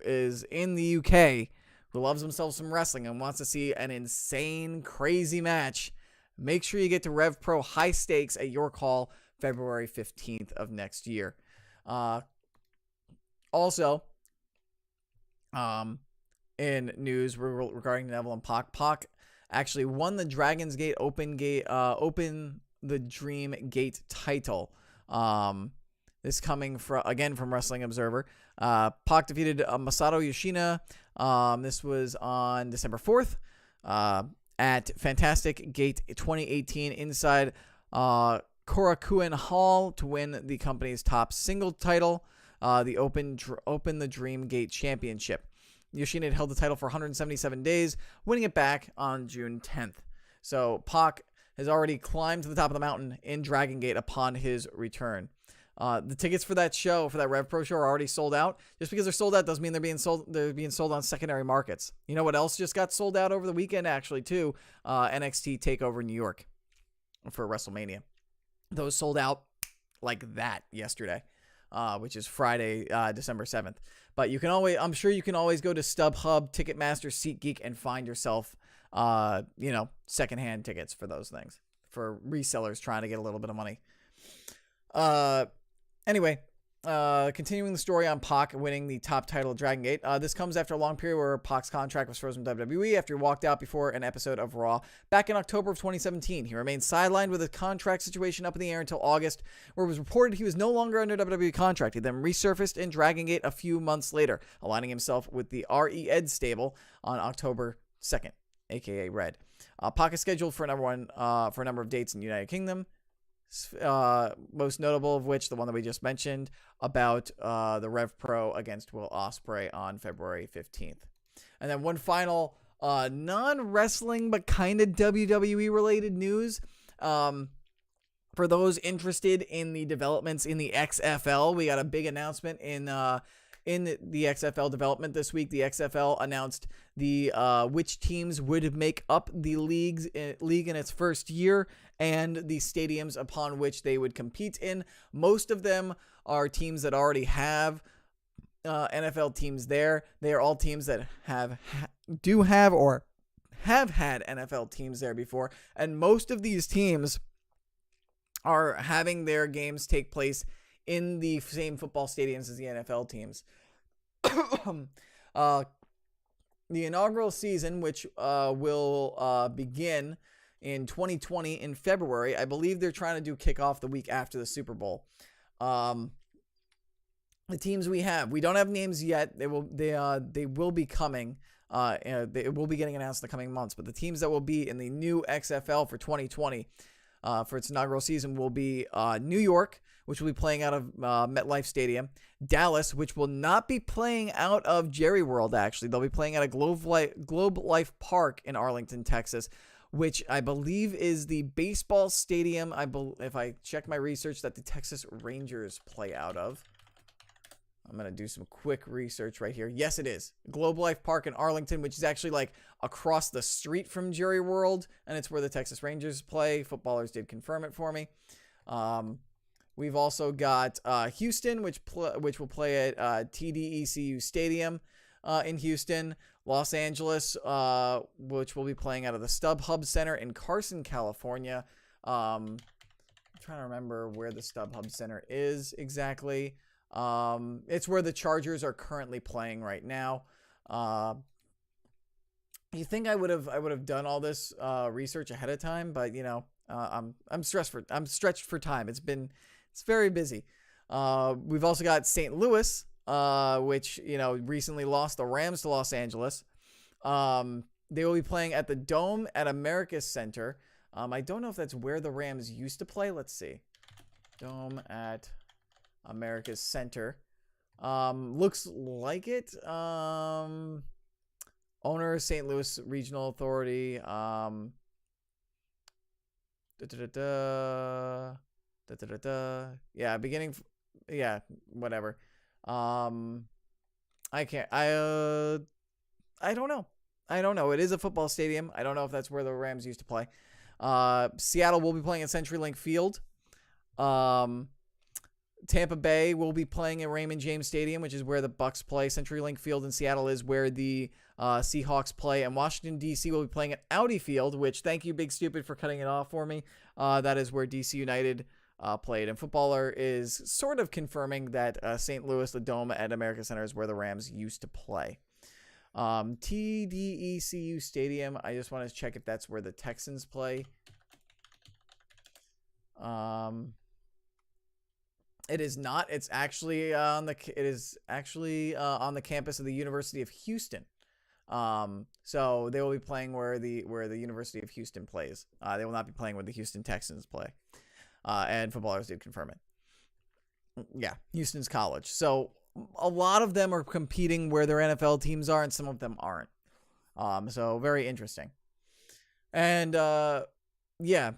is in the UK, who loves themselves some wrestling and wants to see an insane, crazy match, make sure you get to Rev Pro High Stakes at York Hall February 15th of next year. Also, in news regarding Neville and Pac actually won the Dragon's Gate Open the Dream Gate title. This coming from Wrestling Observer. Pac defeated Masato Yoshina. This was on December 4th at Fantastic Gate 2018 inside Korakuen Hall to win the company's top single title, the Open the Dream Gate Championship. Yoshina had held the title for 177 days, winning it back on June 10th. So Pac has already climbed to the top of the mountain in Dragon Gate upon his return. The tickets for that show, for that Rev Pro show, are already sold out. Just because they're sold out doesn't mean they're being sold. They're being sold on secondary markets. You know what else just got sold out over the weekend? Actually, too, NXT Takeover New York for WrestleMania. Those sold out like that yesterday. which is Friday, December 7th. But you can always, I'm sure you can always go to StubHub, Ticketmaster, SeatGeek, and find yourself, secondhand tickets for those things, for resellers trying to get a little bit of money. Anyway, continuing the story on Pac winning the top title of Dragon Gate. This comes after a long period where Pac's contract was frozen with WWE after he walked out before an episode of Raw back in October of 2017. He remained sidelined with his contract situation up in the air until August, where it was reported he was no longer under WWE contract. He then resurfaced in Dragon Gate a few months later, aligning himself with the R.E. Ed stable on October 2nd, aka Red. Pac is scheduled for a number of dates in the United Kingdom. Most notable of which, the one that we just mentioned about the Rev Pro against Will Ospreay on February 15th. And then one final non-wrestling but kind of WWE related news. For those interested in the developments in the XFL, we got a big announcement in the XFL development this week. The XFL announced the which teams would make up the league in its first year and the stadiums upon which they would compete in. Most of them are teams that already have NFL teams there. They are all teams that have had NFL teams there before, and most of these teams are having their games take place in the same football stadiums as the NFL teams. The inaugural season, which will begin in 2020 in February, I believe they're trying to do kickoff the week after the Super Bowl. The teams we don't have names yet. They will be coming. They will be getting announced in the coming months. But the teams that will be in the new XFL for 2020 for its inaugural season will be New York, which will be playing out of MetLife Stadium. Dallas, which will not be playing out of Jerry World, actually. They'll be playing at a Globe Life Park in Arlington, Texas, which I believe is the baseball stadium, if I check my research, that the Texas Rangers play out of. I'm going to do some quick research right here. Yes, it is. Globe Life Park in Arlington, which is actually like across the street from Jerry World, and it's where the Texas Rangers play. Footballers did confirm it for me. We've also got Houston, which will play at TDECU Stadium in Houston. Los Angeles, which will be playing out of the StubHub Center in Carson, California. I'm trying to remember where the StubHub Center is exactly. It's where the Chargers are currently playing right now. You think I would have done all this research ahead of time, but I'm stretched for time. It's very busy. We've also got St. Louis, which recently lost the Rams to Los Angeles. They will be playing at the Dome at America's Center. I don't know if that's where the Rams used to play. Let's see. Dome at America's Center. Looks like it. Owner, St. Louis Regional Authority. Yeah, whatever. I don't know. It is a football stadium. I don't know if that's where the Rams used to play. Seattle will be playing at CenturyLink Field. Tampa Bay will be playing at Raymond James Stadium, which is where the Bucks play. CenturyLink Field in Seattle is where the Seahawks play. And Washington, D.C. will be playing at Audi Field, which, thank you, Big Stupid, for cutting it off for me. That is where D.C. United played. And Footballer is sort of confirming that St. Louis, the Dome at America Center, is where the Rams used to play. TDECU Stadium, I just want to check if that's where the Texans play. It is not. It's actually on the campus of the University of Houston. So they will be playing where the University of Houston plays. They will not be playing where the Houston Texans play. And Footballers did confirm it. Yeah, Houston's college. So a lot of them are competing where their NFL teams are, and some of them aren't. So very interesting. And yeah,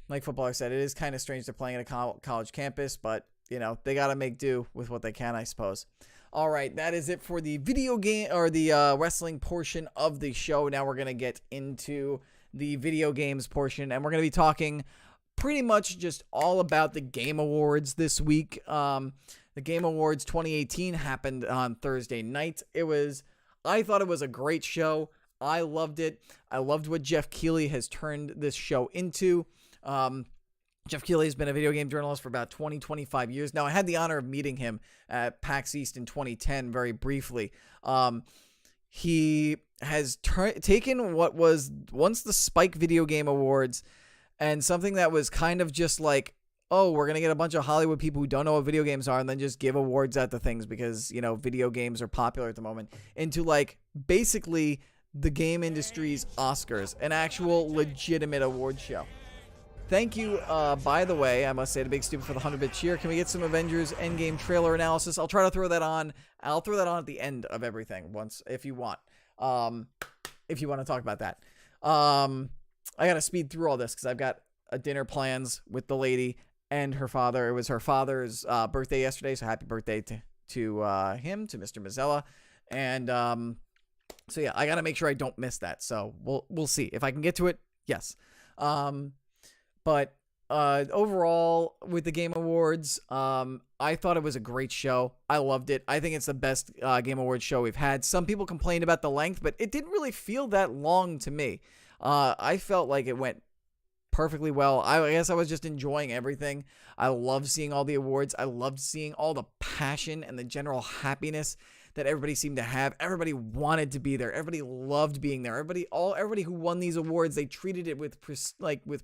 like Footballer said, it is kind of strange they're playing at a college campus, but they got to make do with what they can, I suppose. All right, that is it for the video game or the wrestling portion of the show. Now we're going to get into the video games portion, and we're going to be talking pretty much just all about the Game Awards this week. The Game Awards 2018 happened on Thursday night. I thought it was a great show. I loved it. I loved what Jeff Keighley has turned this show into. Jeff Keighley has been a video game journalist for about 20, 25 years now. I had the honor of meeting him at PAX East in 2010 very briefly. He has taken what was once the Spike Video Game Awards and something that was kind of just like, oh, we're going to get a bunch of Hollywood people who don't know what video games are and then just give awards out to things because, video games are popular at the moment, into like basically the game industry's Oscars, an actual legitimate award show. Thank you, by the way, I must say, to Big Stupid for the 100-bit cheer. Can we get some Avengers Endgame trailer analysis? I'll try to throw that on. I'll throw that on at the end of everything once, if you want. If you want to talk about that. I got to speed through all this because I've got a dinner plans with the lady and her father. It was her father's birthday yesterday, so happy birthday to him, to Mr. Mazzella. And so, yeah, I got to make sure I don't miss that. So we'll see. If I can get to it, yes. But overall, with the Game Awards, I thought it was a great show. I loved it. I think it's the best Game Awards show we've had. Some people complained about the length, but it didn't really feel that long to me. I felt like it went perfectly well. I guess I was just enjoying everything. I loved seeing all the awards. I loved seeing all the passion and the general happiness that everybody seemed to have. Everybody wanted to be there. Everybody loved being there. Everybody who won these awards, they treated it with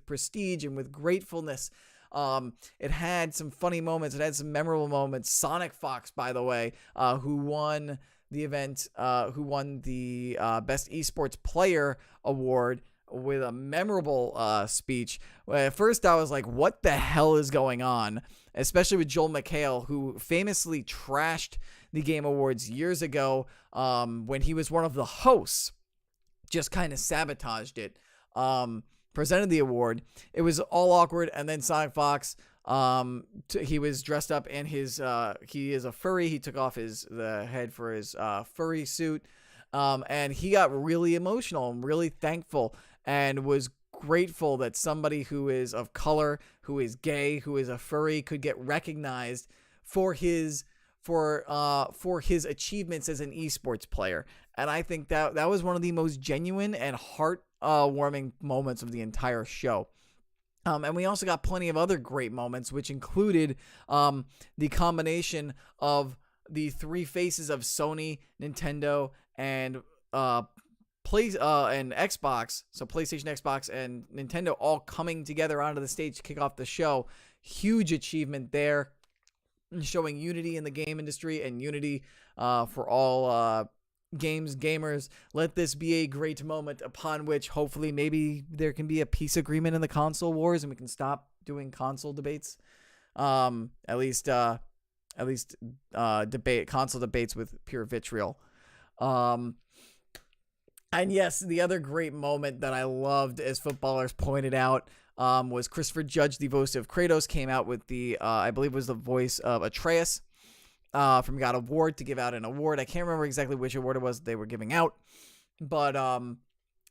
prestige and with gratefulness. It had some funny moments. It had some memorable moments. Sonic Fox, by the way, who won the event, who won the Best Esports Player Award with a memorable speech. At first, I was like, what the hell is going on? Especially with Joel McHale, who famously trashed the Game Awards years ago when he was one of the hosts, just kind of sabotaged it, presented the award. It was all awkward, and then Sonic Fox, he was dressed up in his, he is a furry, he took off the head for his furry suit, and he got really emotional and really thankful and was grateful that somebody who is of color, who is gay, who is a furry could get recognized for his achievements as an esports player. And I think that was one of the most genuine and heart-warming moments of the entire show. And we also got plenty of other great moments, which included the combination of the three faces of Sony, Nintendo, and Xbox, so PlayStation, Xbox, and Nintendo all coming together onto the stage to kick off the show. Huge achievement there, showing unity in the game industry and unity for all gamers. Let this be a great moment upon which hopefully maybe there can be a peace agreement in the console wars and we can stop doing console debates. At least console debates with pure vitriol. And yes, the other great moment that I loved, as footballers pointed out, was Christopher Judge, the voice of Kratos, came out with the, I believe was the voice of Atreus from God of War to give out an award. I can't remember exactly which award it was they were giving out, but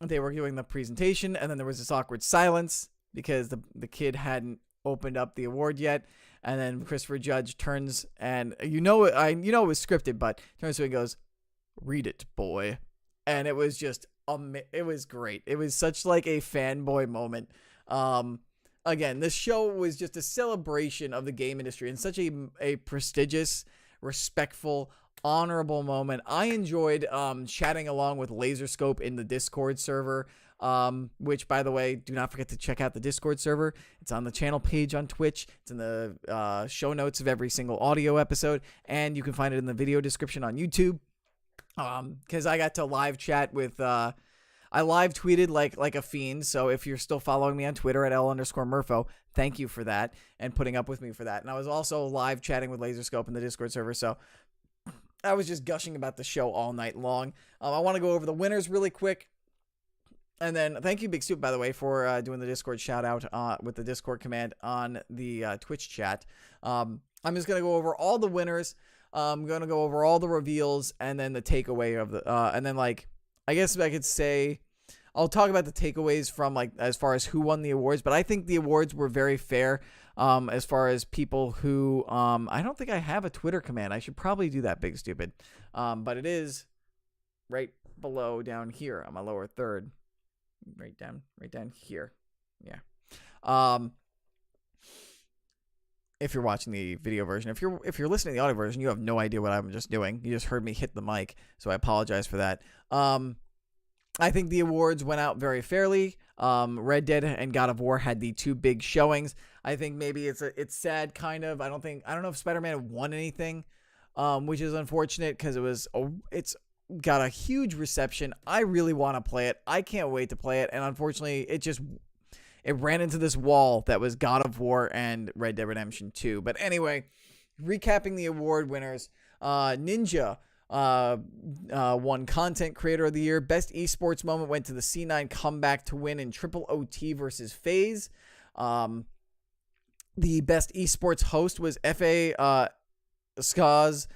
they were doing the presentation, and then there was this awkward silence because the kid hadn't opened up the award yet. And then Christopher Judge turns and it was scripted, but turns to him and goes, "Read it, boy." And it was just, it was great. It was such like a fanboy moment. Again, this show was just a celebration of the game industry in such a prestigious, respectful, honorable moment. I enjoyed chatting along with Laserscope in the Discord server, which, by the way, do not forget to check out the Discord server. It's on the channel page on Twitch. It's in the show notes of every single audio episode, and you can find it in the video description on YouTube. Because I got to live chat with, I live tweeted like a fiend. So if you're still following me on Twitter at L_Murpho, thank you for that and putting up with me for that. And I was also live chatting with Laserscope in the Discord server. So I was just gushing about the show all night long. I want to go over the winners really quick. And then thank you, Big Soup, by the way, for doing the Discord shout out with the Discord command on the Twitch chat. I'm just going to go over all the winners. I'm going to go over all the reveals and then the takeaway of the, and then I guess I could say, I'll talk about the takeaways from as far as who won the awards, but I think the awards were very fair. as far as people who, I don't think I have a Twitter command. I should probably do that, big stupid. But it is right below down here on my lower third. Right down here. Yeah. If you're watching the video version, if you're listening to the audio version, you have no idea what I'm just doing. You just heard me hit the mic, so I apologize for that. I think the awards went out very fairly. Red Dead and God of War had the two big showings. I think maybe it's sad, kind of. I don't know if Spider-Man won anything, which is unfortunate because it's got a huge reception. I really want to play it. I can't wait to play it, and unfortunately, it ran into this wall that was God of War and Red Dead Redemption 2. But anyway, recapping the award winners, Ninja won Content Creator of the Year. Best Esports Moment went to the C9 comeback to win in Triple OT versus FaZe. The Best Esports Host was F.A. Skaz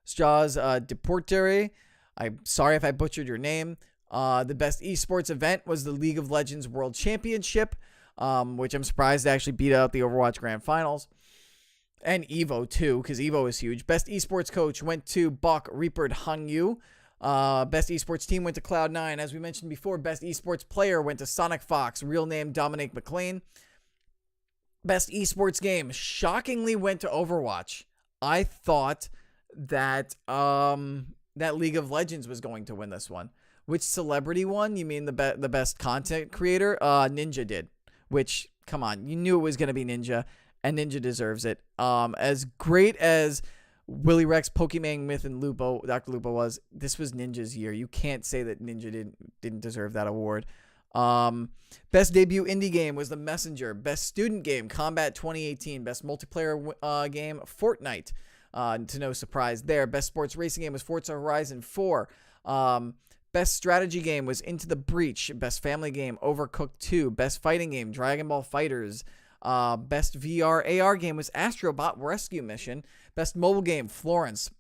Deportere. I'm sorry if I butchered your name. The Best Esports Event was the League of Legends World Championship, which I'm surprised actually beat out the Overwatch Grand Finals. And Evo, too, because Evo is huge. Best Esports Coach went to Bok Reaper Hangyu. Best Esports Team went to Cloud9. As we mentioned before, Best Esports Player went to Sonic Fox, real name Dominic McLean. Best Esports Game shockingly went to Overwatch. I thought that that League of Legends was going to win this one. Which celebrity won? You mean the best content creator? Ninja did. Which, come on, you knew it was going to be Ninja, and Ninja deserves it. As great as Willy Rex, Pokemon Myth, and Dr. Lupo was, this was Ninja's year. You can't say that Ninja didn't deserve that award. Best debut indie game was The Messenger. Best student game, Combat 2018. Best multiplayer game, Fortnite. To no surprise there. Best sports racing game was Forza Horizon 4. Best strategy game was Into the Breach. Best family game, Overcooked 2. Best fighting game, Dragon Ball FighterZ. Best VR AR game was Astrobot Rescue Mission. Best mobile game, Florence.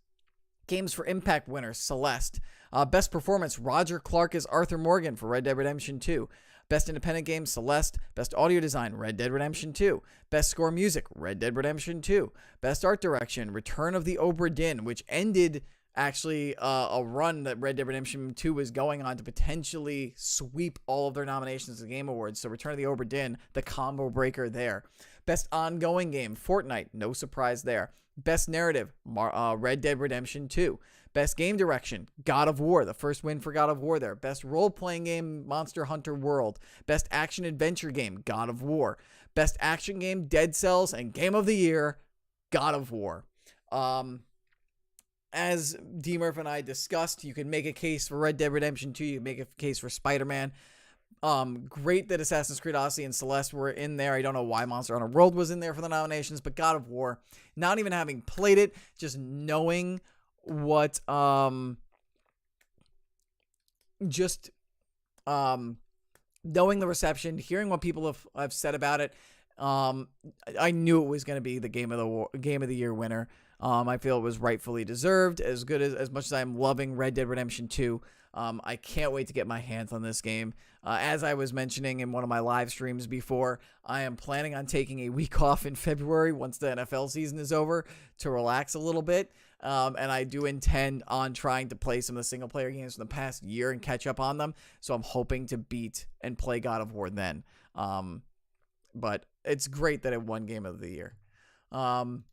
Games for Impact winner, Celeste. Best performance, Roger Clark as Arthur Morgan for Red Dead Redemption 2. Best independent game, Celeste. Best audio design, Red Dead Redemption 2. Best score music, Red Dead Redemption 2. Best art direction, Return of the Obra Dinn, which ended actually a run that Red Dead Redemption 2 was going on to potentially sweep all of their nominations at the Game Awards. So Return of the Obra Dinn, the combo breaker there. Best ongoing game, Fortnite, no surprise there. Best narrative, Red Dead Redemption 2. Best game direction, God of War, the first win for God of War there. Best role-playing game, Monster Hunter World. Best action-adventure game, God of War. Best action game, Dead Cells. And Game of the Year, God of War. As D. Murph and I discussed, you can make a case for Red Dead Redemption 2. You can make a case for Spider-Man. Great that Assassin's Creed Odyssey and Celeste were in there. I don't know why Monster Hunter World was in there for the nominations, but God of War, not even having played it, just knowing what, knowing the reception, hearing what people have said about it, I knew it was going to be the Game of the Year winner. I feel it was rightfully deserved. As much as I'm loving Red Dead Redemption 2, I can't wait to get my hands on this game. As I was mentioning in one of my live streams before, I am planning on taking a week off in February once the NFL season is over to relax a little bit. And I do intend on trying to play some of the single player games from the past year and catch up on them. So I'm hoping to beat and play God of War then. But it's great that it won Game of the Year. Now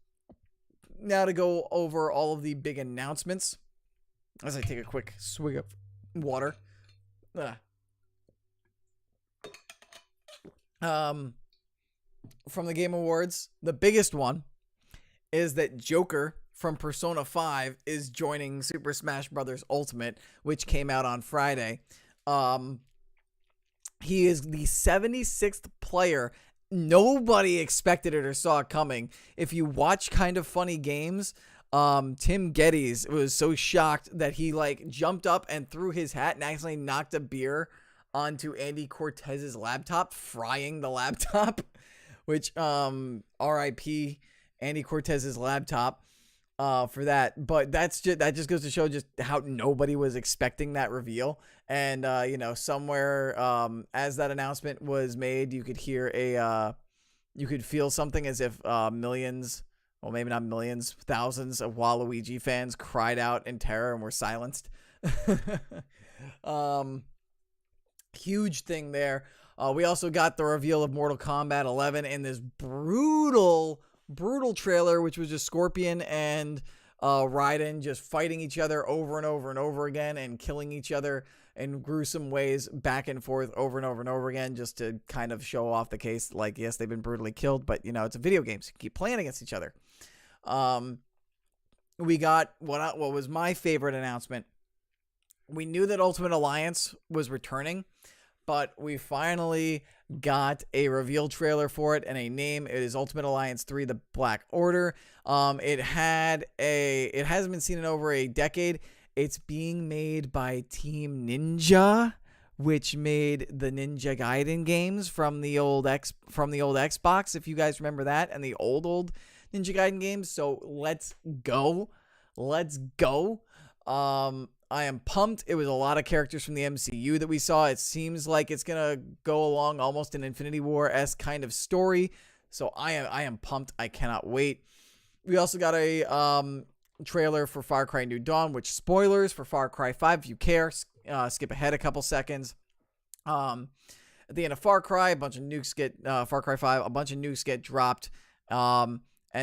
to go over all of the big announcements as I take a quick swig of water. From the Game Awards, the biggest one is that Joker from Persona 5 is joining Super Smash Bros. Ultimate, which came out on Friday. He is the 76th player. Nobody expected it or saw it coming. If you watch Kind of Funny Games, Tim Geddes was so shocked that he jumped up and threw his hat and accidentally knocked a beer onto Andy Cortez's laptop, frying the laptop, which R.I.P. Andy Cortez's laptop for that. But that just goes to show just how nobody was expecting that reveal. And somewhere as that announcement was made, you could hear a you could feel something as if millions, well, maybe not millions, thousands of Waluigi fans cried out in terror and were silenced. Huge thing there. We also got the reveal of Mortal Kombat 11 in this brutal trailer, which was just Scorpion and Raiden just fighting each other over and over and over again and killing each other in gruesome ways back and forth over and over and over again, just to kind of show off the case. Like, yes, they've been brutally killed, but you know, it's a video game, so you keep playing against each other. We got what was my favorite announcement. We knew that Ultimate Alliance was returning, but we finally got a reveal trailer for it and a name. It is Ultimate Alliance 3: The Black Order. It hasn't been seen in over a decade. It's being made by Team Ninja, which made the Ninja Gaiden games from the old Xbox, if you guys remember that, and the old Ninja Gaiden games. So let's go. I am pumped. It was a lot of characters from the MCU that we saw. It seems like it's going to go along almost an Infinity War-esque kind of story. So I am pumped. I cannot wait. We also got a trailer for Far Cry New Dawn, which, spoilers for Far Cry 5, if you care, skip ahead a couple seconds. At the end of Far Cry, a bunch of nukes get Far Cry 5, a bunch of nukes get dropped. And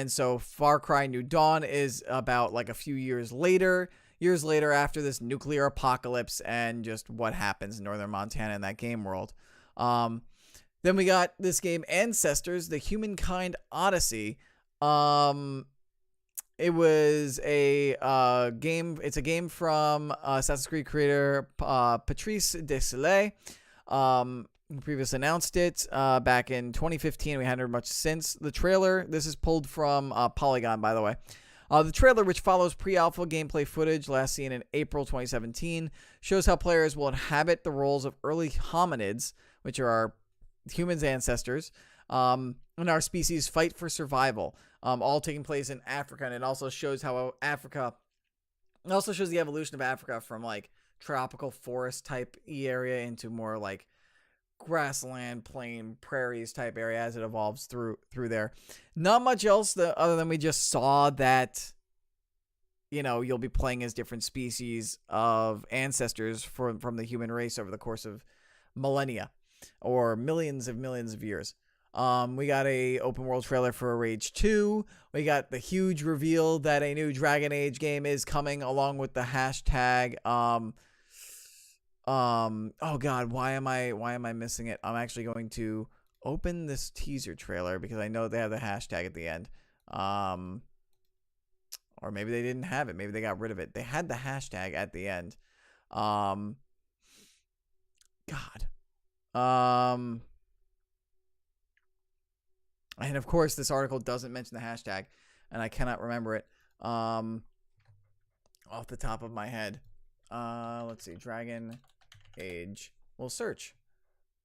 so Far Cry New Dawn is about like a few years later after this nuclear apocalypse and just what happens in northern Montana in that game world. Then we got this game, Ancestors: The Humankind Odyssey. It was a game. It's a game from Assassin's Creed creator Patrice Desilets. We previously announced it back in 2015. We hadn't heard much since. The trailer, this is pulled from Polygon, by the way. The trailer, which follows pre-alpha gameplay footage last seen in April 2017, shows how players will inhabit the roles of early hominids, which are our humans' ancestors, and our species fight for survival, all taking place in Africa. And it also shows how Africa, it also shows the evolution of Africa from like tropical forest type area into more like grassland, plain, prairies type area as it evolves through there. Not much else other than we just saw that, you know, you'll be playing as different species of ancestors from the human race over the course of millennia or millions of years. We got a open world trailer for Rage 2. We got the huge reveal that a new Dragon Age game is coming, along with the hashtag oh god, why am I missing it? I'm actually going to open this teaser trailer because I know they have the hashtag at the end. Or maybe they didn't have it. Maybe they got rid of it. They had the hashtag at the end. God. And of course this article doesn't mention the hashtag, and I cannot remember it off the top of my head. Let's see, Dragon Age. We'll search.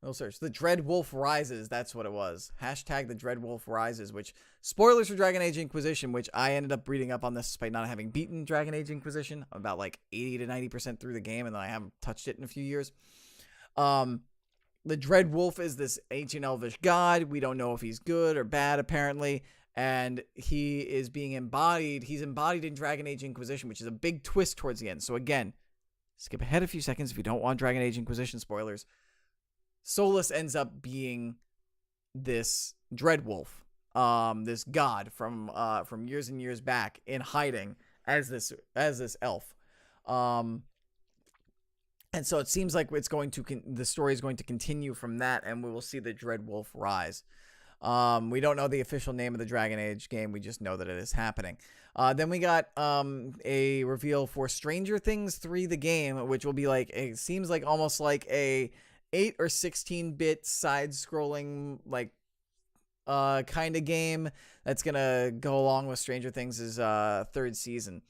The Dread Wolf Rises. That's what it was. Hashtag the Dread Wolf Rises, which, spoilers for Dragon Age Inquisition, which I ended up reading up on this despite not having beaten Dragon Age Inquisition. I'm about like 80 to 90% through the game, and then I haven't touched it in a few years. The Dread Wolf is this ancient elvish god. We don't know if he's good or bad, apparently. And he is being embodied. He's embodied in Dragon Age Inquisition, which is a big twist towards the end. So again, skip ahead a few seconds if you don't want Dragon Age Inquisition spoilers. Solus ends up being this Dread Wolf, this god from years and years back, in hiding as this elf. And so it seems like the story is going to continue from that, and we will see the Dread Wolf rise. We don't know the official name of the Dragon Age game. We just know that it is happening. Then we got a reveal for Stranger Things 3, the game, which will be like, it seems like almost like a 8 or 16-bit side-scrolling like kind of game that's gonna go along with Stranger Things' third season.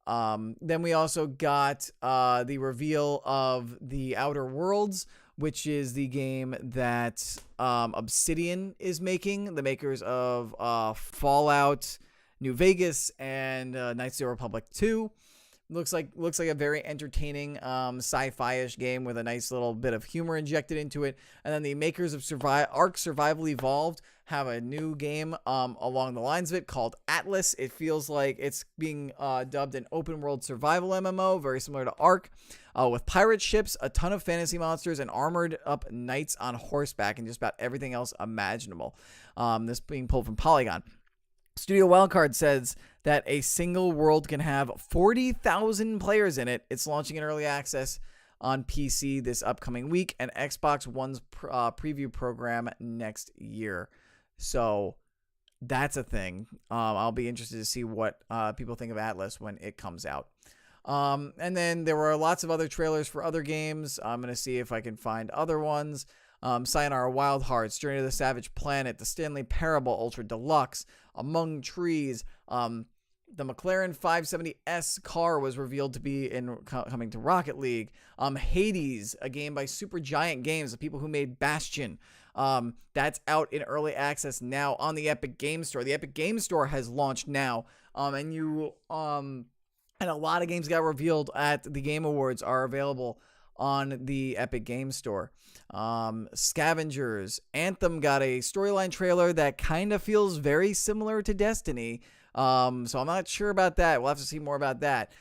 Then we also got the reveal of The Outer Worlds, which is the game that Obsidian is making, the makers of Fallout, New Vegas, and Knights of the Republic 2. Looks like a very entertaining sci-fi-ish game with a nice little bit of humor injected into it. And then the makers of Ark Survival Evolved have a new game along the lines of it called Atlas. It feels like it's being dubbed an open world survival MMO, very similar to Ark, with pirate ships, a ton of fantasy monsters, and armored up knights on horseback, and just about everything else imaginable. This being pulled from Polygon. Studio Wildcard says that a single world can have 40,000 players in it. It's launching in early access on PC this upcoming week and Xbox One's preview program next year. So that's a thing. I'll be interested to see what people think of Atlas when it comes out. And then there were lots of other trailers for other games. I'm going to see if I can find other ones. Sayonara Wild Hearts, Journey to the Savage Planet, the Stanley Parable Ultra Deluxe, Among Trees. The McLaren 570S car was revealed to be coming to Rocket League. Hades, a game by Supergiant Games, the people who made Bastion. That's out in early access now on the Epic Game Store. The Epic Game Store has launched now, and a lot of games got revealed at the Game Awards are available on the Epic Game Store. Scavengers. Anthem got a storyline trailer that kind of feels very similar to Destiny. So I'm not sure about that. We'll have to see more about that.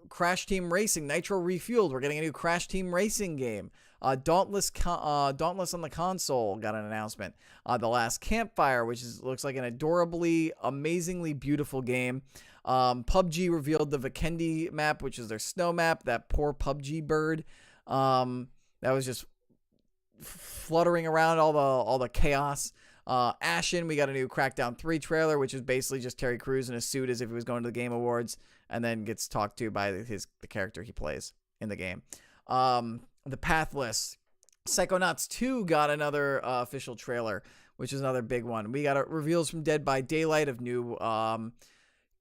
Crash Team Racing, Nitro Refueled. We're getting a new Crash Team Racing game. Dauntless on the console got an announcement. The Last Campfire, which looks like an adorably, amazingly beautiful game. PUBG revealed the Vikendi map, which is their snow map. That poor PUBG bird. That was just fluttering around all the chaos. Ashen, we got a new Crackdown 3 trailer, which is basically just Terry Crews in a suit as if he was going to the Game Awards, and then gets talked to by the character he plays in the game. The Pathless. Psychonauts 2 got another official trailer, which is another big one. We got reveals from Dead by Daylight of new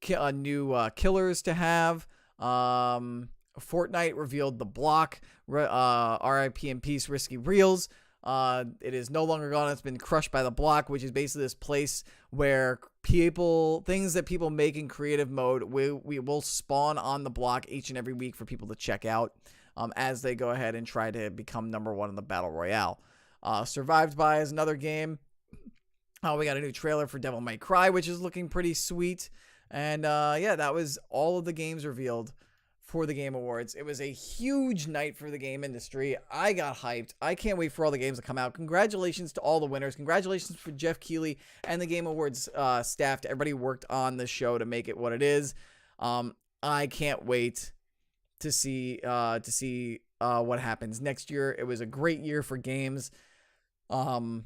killers to have. Fortnite revealed The Block, RIP in Peace, Risky Reels. It is no longer gone. It's been crushed by The Block, which is basically this place where things that people make in creative mode, we will spawn on The Block each and every week for people to check out as they go ahead and try to become number one in the Battle Royale. Survived By is another game. We got a new trailer for Devil May Cry, which is looking pretty sweet. And that was all of the games revealed for the Game Awards. It was a huge night for the game industry. I got hyped. I can't wait for all the games to come out. Congratulations to all the winners. Congratulations for Jeff Keighley and the Game Awards staff, to everybody who worked on the show to make it what it is. I can't wait to see what happens next year. It was a great year for games. And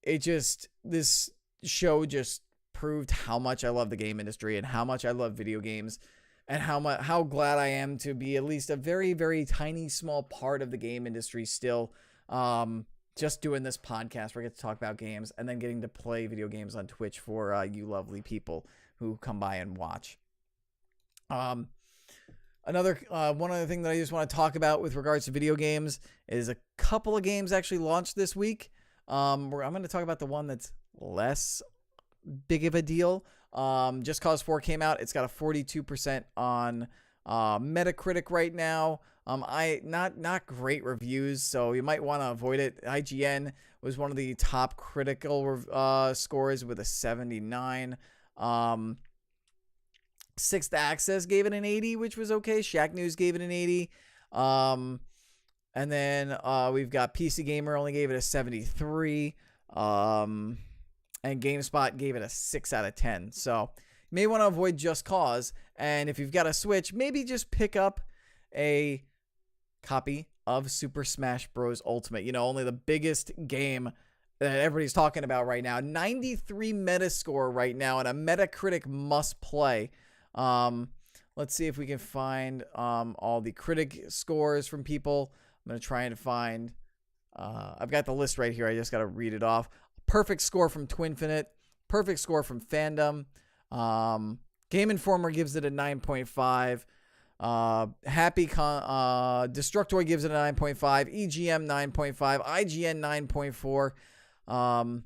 this show just proved how much I love the game industry and how much I love video games, and how glad I am to be at least a very, very tiny, small part of the game industry still. Just doing this podcast where I get to talk about games and then getting to play video games on Twitch for you lovely people who come by and watch. One other thing that I just want to talk about with regards to video games is a couple of games actually launched this week. I'm going to talk about the one that's less big of a deal. Just Cause 4 came out. It's got a 42% on Metacritic right now. Not great reviews, so you might want to avoid it. IGN was one of the top critical scores with a 79. Sixth Access gave it an 80, which was okay. Shack News gave it an 80. And then we've got PC Gamer only gave it a 73. And GameSpot gave it a 6 out of 10. So you may want to avoid Just Cause. And if you've got a Switch, maybe just pick up a copy of Super Smash Bros. Ultimate. Only the biggest game that everybody's talking about right now. 93 Metascore right now, and a Metacritic must play. Let's see if we can find all the critic scores from people. I'm going to try and find... I've got the list right here. I just got to read it off. Perfect score from Twinfinite. Perfect score from Fandom. Game Informer gives it a 9.5. Destructoid gives it a 9.5. EGM 9.5. IGN 9.4.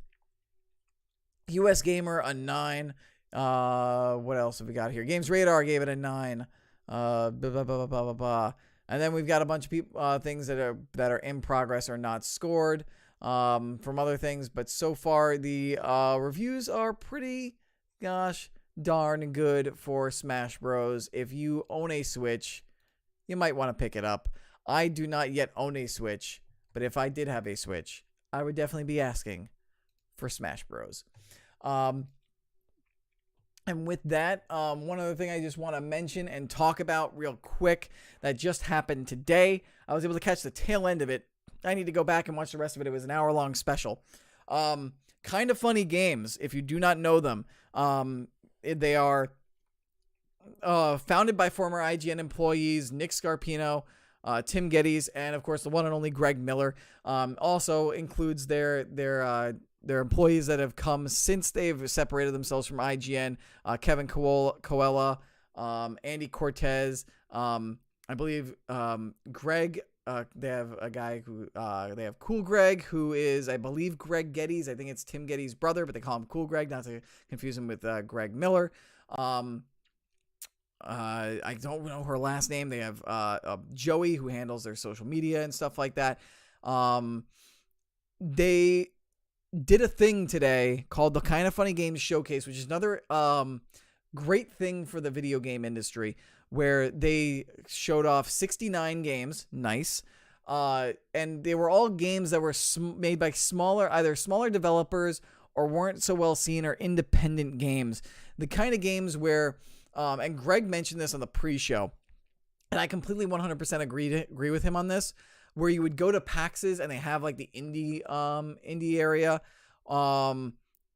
US Gamer a 9. What else have we got here? Games Radar gave it a 9. blah, blah, blah, blah, blah, blah. And then we've got a bunch of people, things that are in progress or not scored from other things. But so far, the reviews are pretty, gosh darn good for Smash Bros. If you own a Switch, you might want to pick it up. I do not yet own a Switch, but if I did have a Switch, I would definitely be asking for Smash Bros. And with that, one other thing I just want to mention and talk about real quick that just happened today. I was able to catch the tail end of it. I need to go back and watch the rest of it. It was an hour-long special. Kind of Funny Games, if you do not know them. They are founded by former IGN employees Nick Scarpino, Tim Geddes, and of course the one and only Greg Miller. Also includes their employees that have come since they've separated themselves from IGN. Kevin Coella, Andy Cortez, I believe Greg. They have a guy who they have Cool Greg, who is, I believe, Greg Geddes. I think it's Tim Geddes' brother, but they call him Cool Greg, not to confuse him with Greg Miller. I don't know her last name. They have Joey, who handles their social media and stuff like that. They did a thing today called the Kind of Funny Games Showcase, which is another great thing for the video game industry, where they showed off 69 games. Nice. And they were all games that were made by either smaller developers or weren't so well seen, or independent games. The kind of games where, and Greg mentioned this on the pre-show, and I completely 100% agree with him on this, where you would go to PAXs and they have like the indie area,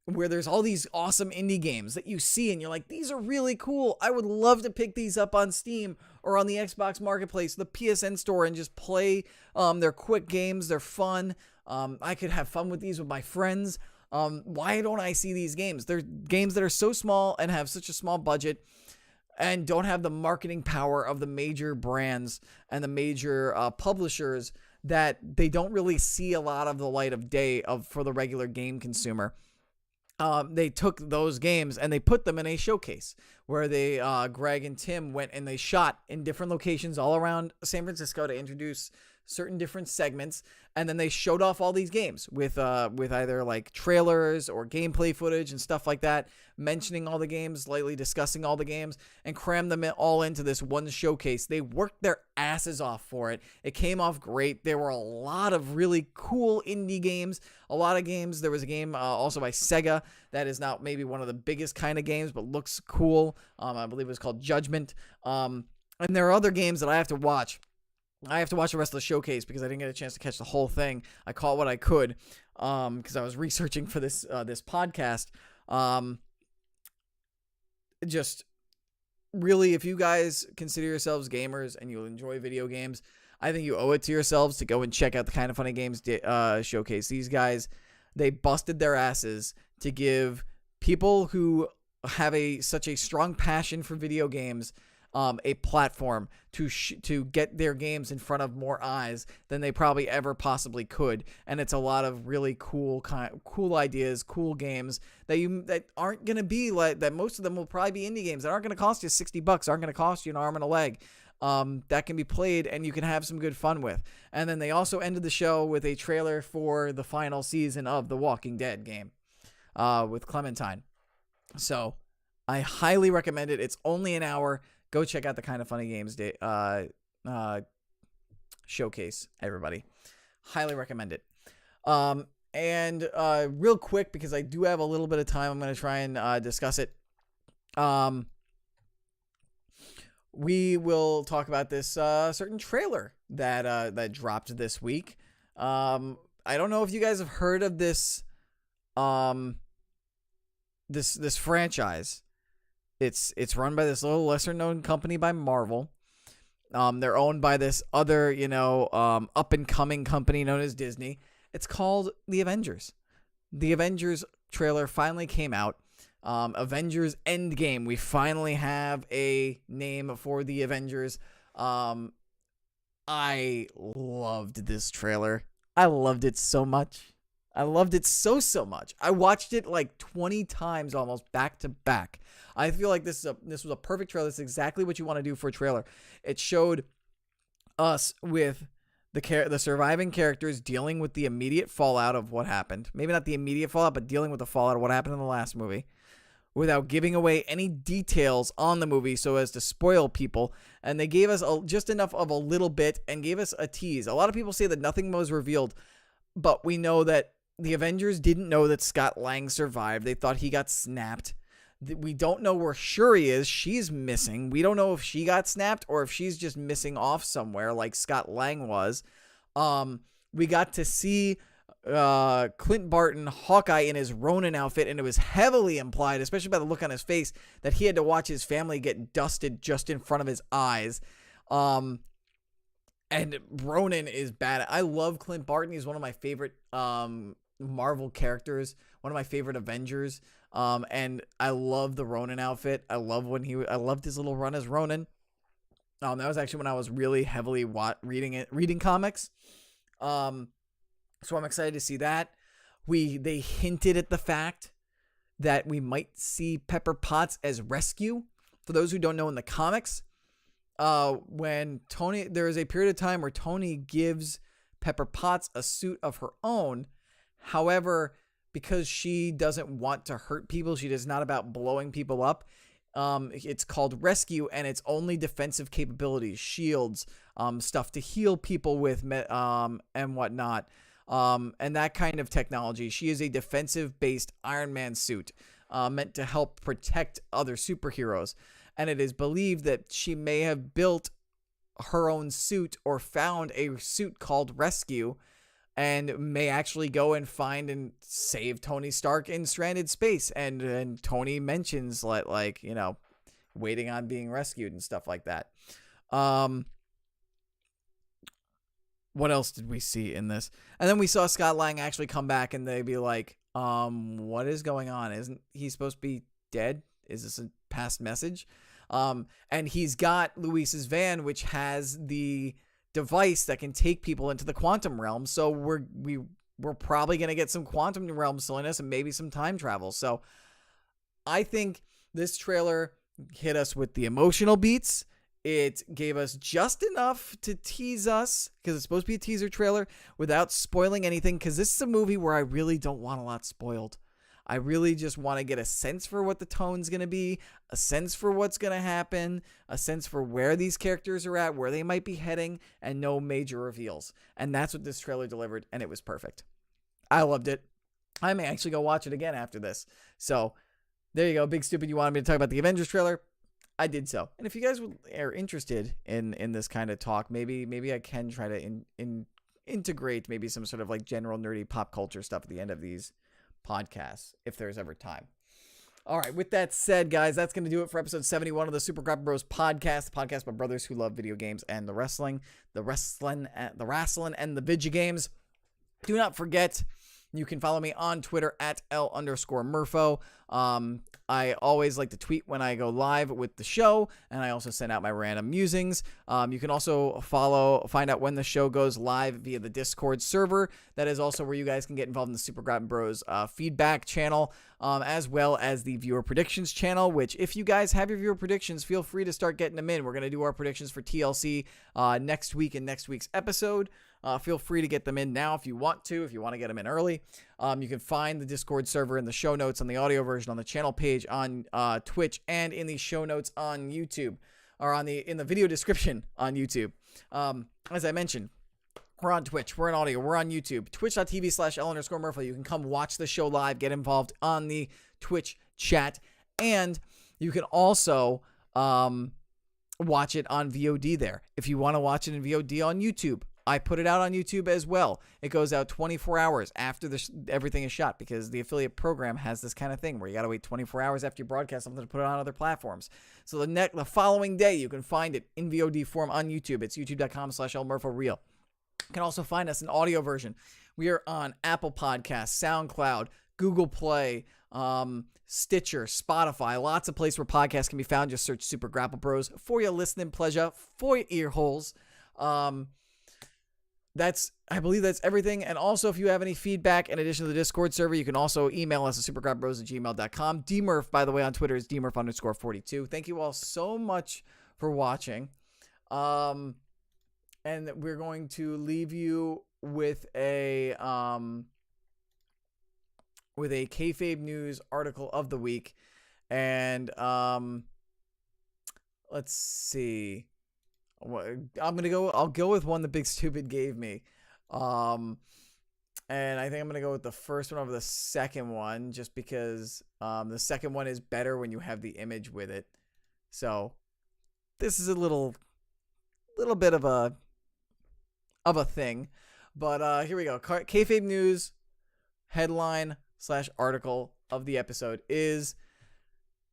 where there's all these awesome indie games that you see and you're like, these are really cool. I would love to pick these up on Steam or on the Xbox Marketplace, the PSN store, and just play their quick games. They're fun. I could have fun with these with my friends. Why don't I see these games? They're games that are so small and have such a small budget and don't have the marketing power of the major brands and the major publishers, that they don't really see a lot of the light of day for the regular game consumer. They took those games and they put them in a showcase where they, Greg and Tim, went and they shot in different locations all around San Francisco to introduce certain different segments, and then they showed off all these games with either like trailers or gameplay footage and stuff like that, mentioning all the games, lightly discussing all the games, and crammed them all into this one showcase. They worked their asses off for it. It came off great. There were a lot of really cool indie games, a lot of games. There was a game also by Sega that is not maybe one of the biggest kind of games, but looks cool. I believe it was called Judgment. And there are other games that I have to watch. I have to watch the rest of the showcase because I didn't get a chance to catch the whole thing. I caught what I could because I was researching for this podcast. Just really, if you guys consider yourselves gamers and you enjoy video games, I think you owe it to yourselves to go and check out the Kind of Funny Games showcase. These guys, they busted their asses to give people who have such a strong passion for video games a platform to get their games in front of more eyes than they probably ever possibly could. And it's a lot of really cool ideas, cool games that aren't going to be like that. Most of them will probably be indie games that aren't going to cost you $60, aren't going to cost you an arm and a leg. That can be played and you can have some good fun with. And then they also ended the show with a trailer for the final season of the Walking Dead game with Clementine. So I highly recommend it. It's only an hour. Go check out the Kind of Funny Games showcase, everybody. Highly recommend it. And real quick, because I do have a little bit of time, I'm going to try and discuss it. We will talk about this certain trailer that dropped this week. I don't know if you guys have heard of this this franchise. It's run by this little lesser known company by Marvel. They're owned by this other, up and coming company known as Disney. It's called The Avengers. The Avengers trailer finally came out. Avengers Endgame. We finally have a name for the Avengers. I loved this trailer. I loved it so much. I loved it so much. I watched it like 20 times almost back to back. I feel like this was a perfect trailer. This is exactly what you want to do for a trailer. It showed us with the surviving characters dealing with the immediate fallout of what happened. Maybe not the immediate fallout, but dealing with the fallout of what happened in the last movie without giving away any details on the movie so as to spoil people. And they gave us just enough of a little bit and gave us a tease. A lot of people say that nothing was revealed, but we know that the Avengers didn't know that Scott Lang survived. They thought he got snapped. We don't know where Shuri is. She's missing. We don't know if she got snapped or if she's just missing off somewhere like Scott Lang was. We got to see Clint Barton, Hawkeye, in his Ronin outfit, and it was heavily implied, especially by the look on his face, that he had to watch his family get dusted just in front of his eyes. And Ronin is bad. I love Clint Barton. He's one of my favorite Marvel characters, one of my favorite Avengers. And I love the Ronin outfit. I loved his little run as Ronin. That was actually when I was really heavily reading comics. So I'm excited to see that. They hinted at the fact that we might see Pepper Potts as Rescue. For those who don't know, in the comics, there is a period of time where Tony gives Pepper Potts a suit of her own. However, because she doesn't want to hurt people, she is not about blowing people up. It's called Rescue, and it's only defensive capabilities, shields, stuff to heal people with, and whatnot. And that kind of technology. She is a defensive-based Iron Man suit, meant to help protect other superheroes. And it is believed that she may have built her own suit or found a suit called Rescue, and may actually go and find and save Tony Stark in stranded space. And Tony mentions like, you know, waiting on being rescued and stuff like that. What else did we see in this? And then we saw Scott Lang actually come back, and they'd be like, what is going on? Isn't he supposed to be dead? Is this a past message? And he's got Luis's van, which has the device that can take people into the quantum realm. So we're probably going to get some quantum realm silliness and maybe some time travel. So I think this trailer hit us with the emotional beats. It gave us just enough to tease us, because it's supposed to be a teaser trailer, without spoiling anything, because this is a movie where I really don't want a lot spoiled. I really just want to get a sense for what the tone's going to be, a sense for what's going to happen, a sense for where these characters are at, where they might be heading, and no major reveals. And that's what this trailer delivered, and it was perfect. I loved it. I may actually go watch it again after this. So there you go. Big Stupid, you wanted me to talk about the Avengers trailer? I did so. And if you guys are interested in this kind of talk, maybe I can try to integrate maybe some sort of like general nerdy pop culture stuff at the end of these podcasts, if there's ever time. All right, with that said, guys, that's going to do it for episode 71 of the Super Grapple Bros podcast, the podcast by brothers who love video games and the wrestling and the video games. Do not forget, you can follow me on Twitter at @L_Murpho. I always like to tweet when I go live with the show, and I also send out my random musings. You can also find out when the show goes live via the Discord server. That is also where you guys can get involved in the Super Grapple Bros feedback channel, as well as the viewer predictions channel, which if you guys have your viewer predictions, feel free to start getting them in. We're going to do our predictions for TLC next week in next week's episode. Feel free to get them in now if you want to get them in early. You can find the Discord server in the show notes on the audio version on the channel page on Twitch, and in the show notes on YouTube, or in the video description on YouTube. As I mentioned, we're on Twitch, we're on audio, we're on YouTube, twitch.tv/L_Murpho. You can come watch the show live, get involved on the Twitch chat, and you can also watch it on VOD there. If you want to watch it in VOD on YouTube, I put it out on YouTube as well. It goes out 24 hours after everything is shot, because the affiliate program has this kind of thing where you got to wait 24 hours after you broadcast something to put it on other platforms. So the following day, you can find it in VOD form on YouTube. It's youtube.com/LMurphoReal. You can also find us in audio version. We are on Apple Podcasts, SoundCloud, Google Play, Stitcher, Spotify, lots of places where podcasts can be found. Just search Super Grapple Bros for your listening pleasure, for your ear holes. That's I believe that's everything. And also, if you have any feedback in addition to the Discord server, you can also email us at supercrapbros@gmail.com. DMurph, by the way, on Twitter is DMurph_42. Thank you all so much for watching. And we're going to leave you with a kayfabe news article of the week. And let's see. I'll go with one the Big Stupid gave me. And I think I'm going to go with the first one over the second one, just because the second one is better when you have the image with it. So this is a little bit of a thing. But here we go. Kayfabe news headline / article of the episode is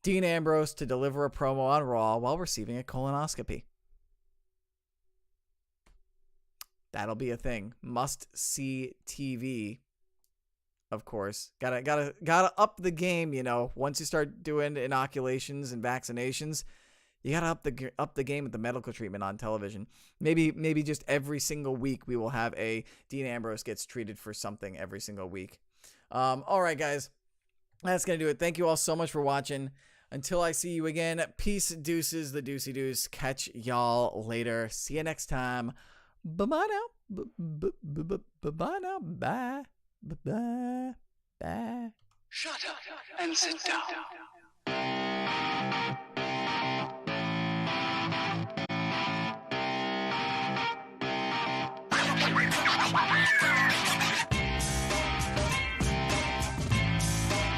Dean Ambrose to deliver a promo on Raw while receiving a colonoscopy. That'll be a thing. Must see TV. Of course, gotta up the game. You know, once you start doing inoculations and vaccinations, you gotta up the game with the medical treatment on television. Maybe just every single week we will have a Dean Ambrose gets treated for something every single week. All right, guys, that's gonna do it. Thank you all so much for watching. Until I see you again, peace, deuces, the deucey deuce. Catch y'all later. See you next time. Bye-bye now. Bye-bye now. Bye. Bye-bye. Bye. Shut up and sit down.